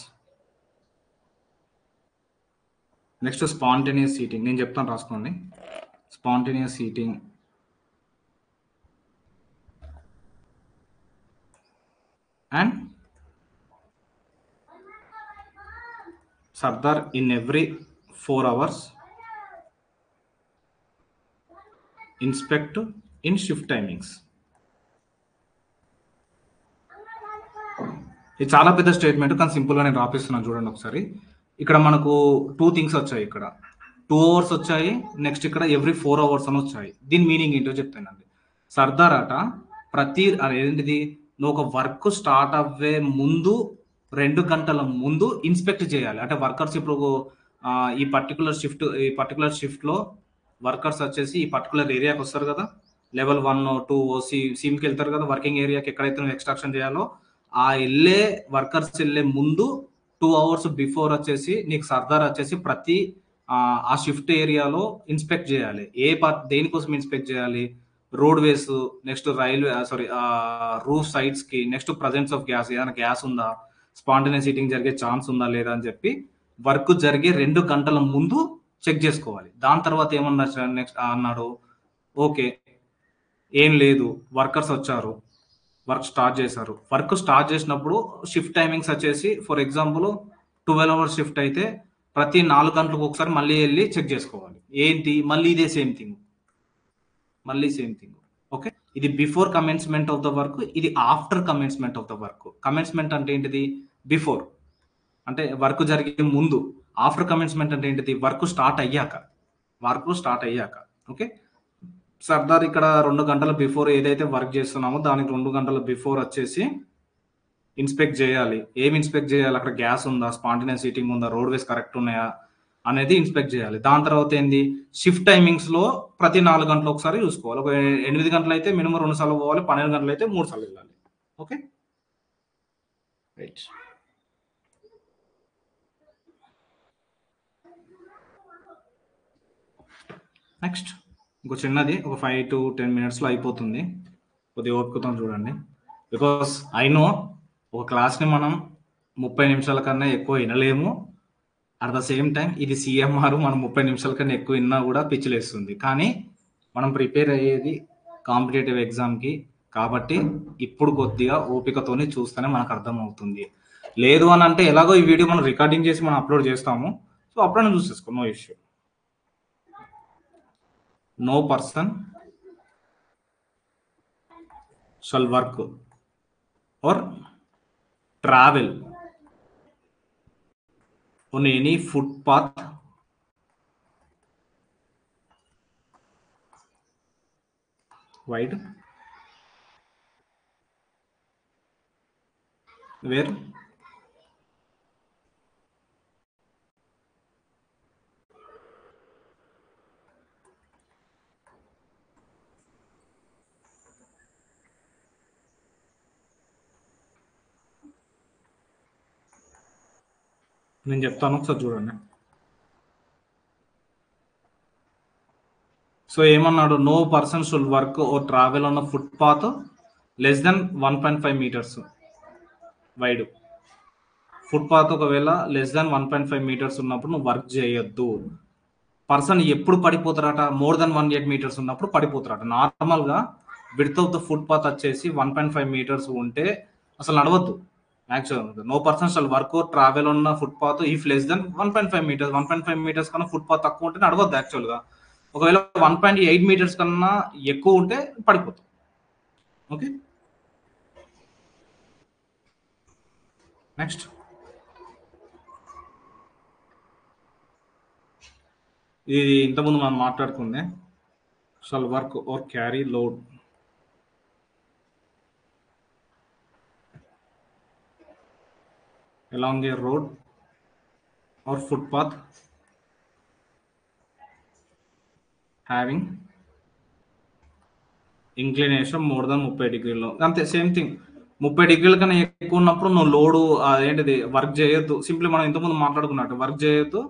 next spontaneous heating. నేను చెప్తాను, రాసుకోండి. Spontaneous heating and Sardar in every 4 hours inspect in shift timings. ఇది చాలా పెద్ద స్టేట్మెంట్, కానీ సింపుల్గా నేను రాపిస్తున్నాను చూడండి ఒకసారి. ఇక్కడ మనకు 2 థింగ్స్ వచ్చాయి. ఇక్కడ 2 అవర్స్ వచ్చాయి, నెక్స్ట్ ఇక్కడ ఎవ్రీ 4 అవర్స్ అని వచ్చాయి. దీని మీనింగ్ ఏంటో చెప్తానండి. సర్దార్ అట ఏంటిది, నువ్వు ఒక వర్క్ స్టార్ట్ అవ్వే ముందు 2 గంటల ముందు ఇన్స్పెక్ట్ చేయాలి. అంటే వర్కర్స్ ఇప్పుడు ఈ పర్టికులర్ షిఫ్ట్లో వర్కర్స్ వచ్చేసి ఈ పర్టికులర్ ఏరియాకి వస్తారు కదా, లెవెల్ 1, 2 సీమ్కి వెళ్తారు కదా, వర్కింగ్ ఏరియాకి ఎక్కడైతే నువ్వు ఎక్స్ట్రాక్షన్ చేయాలో ఆ వర్కర్స్ వెళ్ళే ముందు 2 అవర్స్ బిఫోర్ వచ్చేసి నీకు సర్దార్ వచ్చేసి ప్రతి ఆ షిఫ్ట్ ఏరియాలో ఇన్స్పెక్ట్ చేయాలి. దేనికోసం ఇన్స్పెక్ట్ చేయాలి? రోడ్ వేస్, నెక్స్ట్ రూఫ్ సైడ్స్ కి, నెక్స్ట్ ప్రజెన్స్ ఆఫ్ గ్యాస్, ఏదైనా గ్యాస్ ఉందా, స్పాంటేనియస్ హీటింగ్ జరిగే ఛాన్స్ ఉందా లేదా అని చెప్పి వర్క్ జరిగే 2 గంటల ముందు చెక్ చేసుకోవాలి. దాని తర్వాత ఏమన్నా నెక్స్ట్ అన్నాడు, ఓకే ఏం లేదు, వర్కర్స్ వచ్చారు, వర్క్ స్టార్ట్ చేశారు. వర్క్ స్టార్ట్ చేసినప్పుడు షిఫ్ట్ టైమింగ్స్ వచ్చేసి ఫర్ ఎగ్జాంపుల్ 12 అవర్స్ షిఫ్ట్ అయితే ప్రతి 4 గంటలకు ఒకసారి మళ్ళీ వెళ్ళి చెక్ చేసుకోవాలి. ఏంటి, మళ్ళీ ఇదే సేమ్ థింగ్. ఓకే, ఇది before commencement of the work, ఇది after commencement of the work. Commencement అంటే ఏంటిది? బిఫోర్ అంటే వర్క్ జరిగే ముందు. ఆఫ్టర్ కమెన్స్మెంట్ అంటే ఏంటిది? వర్క్ స్టార్ట్ అయ్యాక. ఓకే, సర్దార్ ఇక్కడ 2 గంటల బిఫోర్ ఏదైతే వర్క్ చేస్తున్నామో దానికి 2 గంటల బిఫోర్ వచ్చేసి ఇన్స్పెక్ట్ చేయాలి. ఏమి ఇన్స్పెక్ట్ చేయాలి? అక్కడ గ్యాస్ ఉందా, స్పాంటేనియస్ హీటింగ్ ఉందా, రోడ్ వేస్ కరెక్ట్ ఉన్నాయా అనేది ఇన్స్పెక్ట్ చేయాలి. దాని తర్వాత ఏంది, షిఫ్ట్ టైమింగ్స్ లో ప్రతి 4 గంటలు ఒకసారి చూసుకోవాలి. ఒక 8 గంటలు అయితే మినిమం 2 సార్లు పోవాలి, 12 గంటలు అయితే 3 సార్లు వెళ్ళాలి. Okay right. నెక్స్ట్ ఇంకో చిన్నది, ఒక 5 to 10 minutes అయిపోతుంది. కొద్దిగా ఓపికతో చూడండి. బికాస్ ఐ నో ఒక క్లాస్ని మనం 30 నిమిషాల కన్నా ఎక్కువ వినలేము. అట్ ద సేమ్ టైం ఇది సిఎంఆర్, మనం 30 నిమిషాల కన్నా ఎక్కువ విన్నా కూడా పిచ్చిలేస్తుంది. కానీ మనం ప్రిపేర్ అయ్యేది కాంపిటేటివ్ ఎగ్జామ్కి కాబట్టి ఇప్పుడు కొద్దిగా ఓపికతోని చూస్తేనే మనకు అర్థమవుతుంది. లేదు అని అంటే ఎలాగో ఈ వీడియో మనం రికార్డింగ్ చేసి మనం అప్లోడ్ చేస్తాము, సో అప్పుడైనా చూసేసుకో, no issue. No person shall work or travel on any footpath wide where నేను చెప్తాను, ఒకసారి చూడండి. సో ఏమన్నాడు, no person shall work or travel on footpath less than 1.5 meters wide. Footpath ఒకవేళ లెస్ దాన్ 1.5 meters ఉన్నప్పుడు నువ్వు వర్క్ చేయొద్దు. పర్సన్ ఎప్పుడు పడిపోతారట? మోర్ దెన్ 1.8 meters ఉన్నప్పుడు పడిపోతారట. నార్మల్గా విడ్త్ ఆఫ్ ద ఫుట్పాత్ వచ్చేసి 1.5 meters ఉంటే అసలు నడవద్దు. Actual no person shall work or travel ఉన్న footpath if less than 1.5 meters. 1.5 meters కన్నా ఫుట్పాత్ తక్కువ ఉంటే నడవద్దు యాక్చువల్గా. ఒకవేళ 1.8 meters కన్నా ఎక్కువ ఉంటే పడిపోతాం. ఓకే నెక్స్ట్, ఇది ఇంతకుముందు మనం మాట్లాడుకుందే shall work or carry load along a road or footpath having inclination more than 30 డిగ్రీలో. అంతే, సేమ్ థింగ్. 30 డిగ్రీల కన్నా ఎక్కువ ఉన్నప్పుడు నువ్వు లోడు ఏంటిది వర్క్ చేయొద్దు. సింప్లీ మనం ఇంతకుముందు మాట్లాడుకున్నట్టు వర్క్ చేయొద్దు.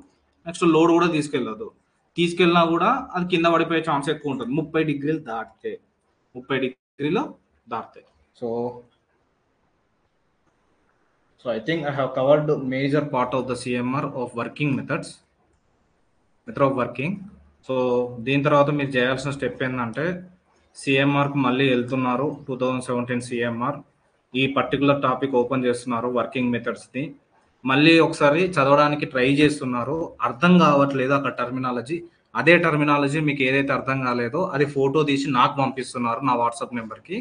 నెక్స్ట్ లోడ్ కూడా తీసుకెళ్ళొద్దు. తీసుకెళ్ళినా కూడా అది కింద పడిపోయే ఛాన్స్ ఎక్కువ ఉంటుంది 30 డిగ్రీలు దాటితే. 30 డిగ్రీలు దాటితే. So I think I have covered major part of the CMR of working method of working. So దీని తర్వాత మీరు చేయాల్సిన స్టెప్ ఏంటంటే సిఎంఆర్కి మళ్ళీ వెళ్తున్నారు. 2017 సిఎంఆర్ ఈ పర్టికులర్ టాపిక్ ఓపెన్ చేస్తున్నారు, వర్కింగ్ మెథడ్స్ని. మళ్ళీ ఒకసారి చదవడానికి ట్రై చేస్తున్నారు. అర్థం కావట్లేదు అక్కడ టర్మినాలజీ. అదే టర్మినాలజీ మీకు ఏదైతే అర్థం కాలేదో అది ఫోటో తీసి నాకు పంపిస్తున్నారు నా వాట్సాప్ నెంబర్కి.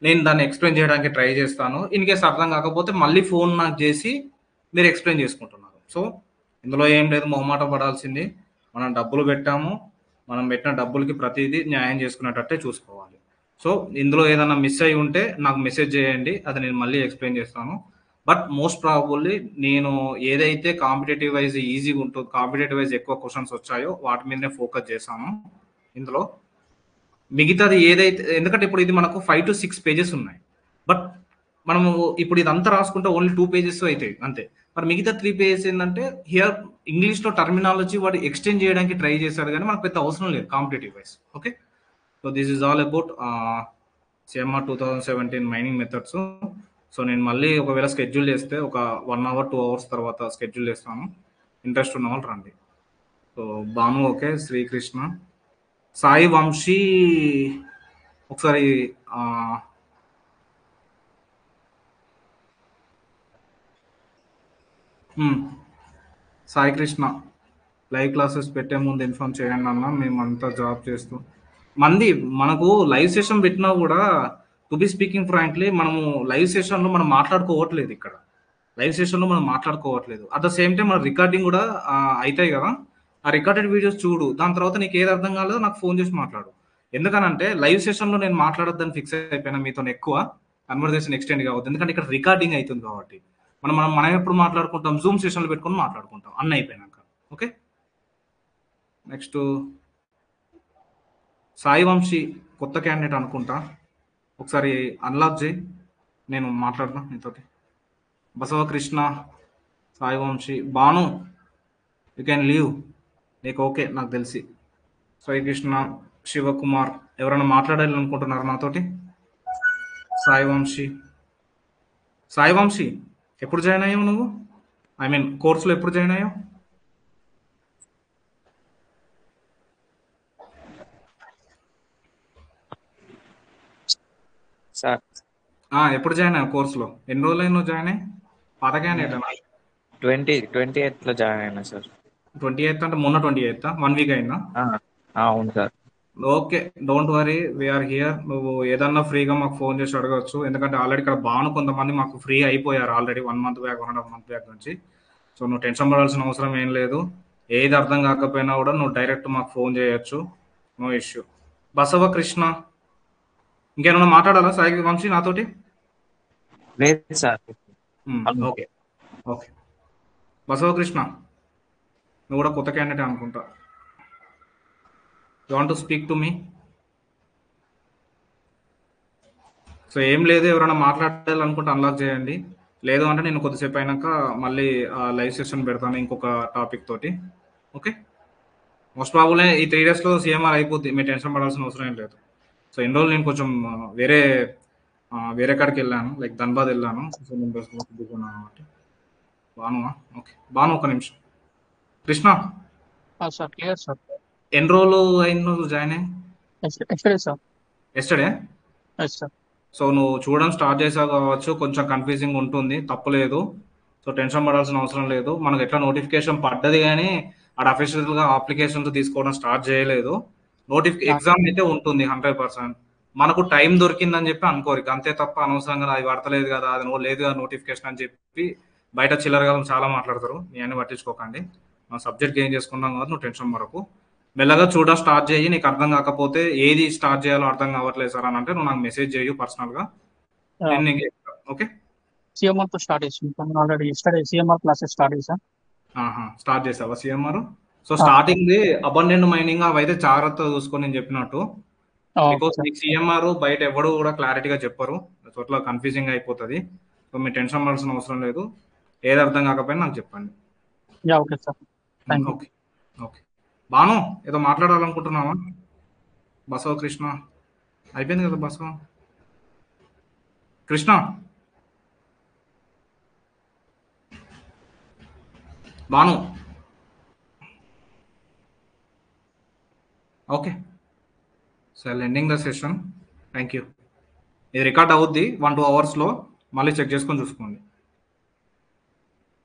నేను దాన్ని ఎక్స్ప్లెయిన్ చేయడానికి ట్రై చేస్తాను. ఇన్ కేస్ అర్థం కాకపోతే మళ్ళీ ఫోన్ నాకు చేసి మీరు ఎక్స్ప్లెయిన్ చేసుకుంటున్నారు. సో ఇందులో ఏం లేదు, మొహమాట పడాల్సింది. మనం డబ్బులు పెట్టాము, మనం పెట్టిన డబ్బులకి ప్రతిదీ న్యాయం చేసుకునేటట్టే చూసుకోవాలి. సో ఇందులో ఏదైనా మిస్ అయి ఉంటే నాకు మెసేజ్ చేయండి, అది నేను మళ్ళీ ఎక్స్ప్లెయిన్ చేస్తాను. బట్ మోస్ట్ ప్రాబబుల్లీ నేను ఏదైతే కాంపిటేటివ్ వైజ్ ఈజీగా ఉంటుందో, కాంపిటేటివ్ వైజ్ ఎక్కువ క్వశ్చన్స్ వచ్చాయో వాటి మీదనే ఫోకస్ చేశాను ఇందులో. మిగతాది ఏదైతే, ఎందుకంటే ఇప్పుడు ఇది మనకు 5 to 6 పేజెస్ ఉన్నాయి. బట్ మనము ఇప్పుడు ఇదంతా రాసుకుంటే ఓన్లీ 2 పేజెస్ అవుతాయి అంతే. మరి మిగతా 3 పేజెస్ ఏంటంటే హియర్ ఇంగ్లీష్లో టర్మినాలజీ వాడు ఎక్స్టెండ్ చేయడానికి ట్రై చేశాడు, కానీ మనకు పెద్ద అవసరం లేదు competitive wise. Okay, so this is all about CMR 2017 mining methods. So నేను మళ్ళీ ఒకవేళ స్కెడ్యూల్ చేస్తే ఒక 1 hour 2 hours తర్వాత స్కెడ్యూల్ చేస్తాను. ఇంట్రెస్ట్ ఉన్న వాళ్ళు రండి. సో భాను ఓకే, శ్రీకృష్ణ, సాయి వంశీ ఒకసారి సాయి కృష్ణ లైవ్ క్లాసెస్ పెట్టే ముందు ఇన్ఫార్మ్ చేయండి అన్న, మేమంతా జాబ్ చేస్తూ మనకు లైవ్ సెషన్ పెట్టినా కూడా టు బి స్పీకింగ్ ఫ్రాంక్లీ మనము లైవ్ సెషన్లో మనం మాట్లాడుకోవట్లేదు. ఇక్కడ లైవ్ సెషన్లో మనం మాట్లాడుకోవట్లేదు. అట్ ద సేమ్ టైం మన రికార్డింగ్ కూడా అవుతాయి కదా, ఆ రికార్డెడ్ వీడియోస్ చూడు. దాని తర్వాత నీకు ఏది అర్థం కాలేదో నాకు ఫోన్ చేసి మాట్లాడు. ఎందుకనంటే లైవ్ సెషన్లో నేను మాట్లాడొద్దని ఫిక్స్ అయిపోయినా, మీతో ఎక్కువ కన్వర్జేషన్ ఎక్స్టెండ్ కావద్దు. ఎందుకంటే ఇక్కడ రికార్డింగ్ అవుతుంది కాబట్టి మనం ఎప్పుడు మాట్లాడుకుంటాం, జూమ్ సెషన్లు పెట్టుకొని మాట్లాడుకుంటాం అన్నీ అయిపోయినాక. ఓకే, నెక్స్ట్ సాయి వంశీ కొత్త క్యాండిడేట్ అనుకుంటా, ఒకసారి అన్లాక్ చేయి, నేను మాట్లాడతా నీతోటి. Basavakrishna, Sai Vamshi, Bhanu you can leave, నీకు ఓకే నాకు తెలిసి. సాయి కృష్ణ, శివకుమార్, ఎవరైనా మాట్లాడాలి అనుకుంటున్నారు నాతోటి? సాయి వంశీ ఎప్పుడు జాయిన్ అయ్యావు నువ్వు? ఐ మీన్ కోర్సులో ఎప్పుడు జాయిన్ అయ్యావు? సార్ ఎప్పుడు జాయిన్ అయ్యావు కోర్సులో? ఎన్ని రోజులు అయినా జాయిన్ అయ్యి? పాత క్యాండిడేట్ 28th లో జాయిన్ అయినా సార్. 28th అంటే మొన్న 28th 1 week అయిందా? అవును sir. Okay, don't worry, we're here. నువ్వు ఏదన్నా ఫ్రీగా మాకు ఫోన్ చేసి అడగచ్చు. ఎందుకంటే ఆల్రెడీ ఇక్కడ బాను కొంతమంది మాకు ఫ్రీ అయిపోయారు already 1 month back 1.5 month back నుంచి. సో నువ్వు టెన్షన్ పడాల్సిన అవసరం ఏం లేదు. ఏది అర్థం కాకపోయినా కూడా నువ్వు డైరెక్ట్ మాకు ఫోన్ చేయొచ్చు, నో ఇష్యూ. బసవకృష్ణ, ఇంకేమైనా మాట్లాడాలా సాయి వంశీ నాతోటి? లేదు సార్. ఓకే ఓకే, బసవకృష్ణ నువ్వు కూడా కొత్త క్యాండిడేట్ అనుకుంటా. You want to speak to me? So ఏం లేదు, ఎవరైనా మాట్లాడాలనుకుంటే అన్లాక్ చేయండి. లేదు అంటే నేను కొద్దిసేపు అయినాక మళ్ళీ లైవ్ సెషన్ పెడతాను ఇంకొక టాపిక్ తోటి. ఓకే, మోస్ట్ ప్రాబుల్ ఈ 3 daysలో సిఎంఆర్ అయిపోద్ది, మీరు టెన్షన్ పడాల్సిన అవసరం ఏం లేదు. సో ఇన్ని రోజులు నేను కొంచెం వేరే కాడికి వెళ్ళాను, లైక్ ధన్బాద్ వెళ్ళాను. సో నేను దిగున్నాను అనమాట. బానువా? ఓకే, బాను ఒక నిమిషం. Krishna sir clear sir. ఎన్ని రోజులు అయింది నువ్వు జాయిన్ అయ్యి? Yesterday sir. Yesterday? Yes sir. So నువ్వు చూడడం స్టార్ట్ చేసావు కావచ్చు, కొంచెం కన్ఫ్యూజింగ్ ఉంటుంది, తప్పులేదు. సో టెన్షన్ పడాల్సిన అవసరం లేదు. మనకు ఎట్లా నోటిఫికేషన్ పడ్డది కానీ అక్కడ అఫీషియల్గా అప్లికేషన్స్ తీసుకోవడం స్టార్ట్ చేయలేదు. ఎగ్జామ్ అయితే ఉంటుంది 100%. మనకు టైం దొరికిందని చెప్పి అనుకోరు, అంతే తప్ప అనవసరంగా అది పడతలేదు కదా, అది లేదు కదా నోటిఫికేషన్ అని చెప్పి బయట చిల్లరగా చాలా మాట్లాడతారు. నీ అన్ని పట్టించుకోకండి. మనం సబ్జెక్ట్ గెయిన్ చేసుకున్నాం కాబట్టి నువ్వు టెన్షన్ పడకు. మెల్లగా చూడడం స్టార్ట్ చేయి, నీకు అర్థం కాకపోతే ఏది స్టార్ట్ చేయాలో అర్థం కావట్లేదు సార్ అని అంటే నువ్వు నాకు మెసేజ్ చేయు పర్సనల్గా, నేను నీకు చెప్తాను. ఓకే, సిఎంఆర్ తో స్టార్ట్ చేసాను already. Study CMR classes start చేశాను. స్టార్ట్ చేసావా CMR? So starting abundant mining అవి అయితే జాగ్రత్తగా చూసుకొని నేను చెప్పినట్టు, బికాస్ మీకు సిఎంఆర్ బయట ఎవడు కూడా క్లారిటీగా చెప్పరు, చోట్ల కన్ఫ్యూజింగ్ అయిపోతుంది. సో మీరు టెన్షన్ పడాల్సిన అవసరం లేదు, ఏది అర్థం కాకపోయినా నాకు చెప్పండి. Okay sir, thank you. Okay okay. Banu ఏదో మాట్లాడాలనుకుంటున్నావా? బసవ కృష్ణ అయిపోయింది కదా, Basava Krishna Banu. Okay, so ending the session. Thank you. ఇది రికార్డ్ అవుద్ది 1-2 అవర్స్లో, మళ్ళీ చెక్ చేసుకొని చూసుకోండి.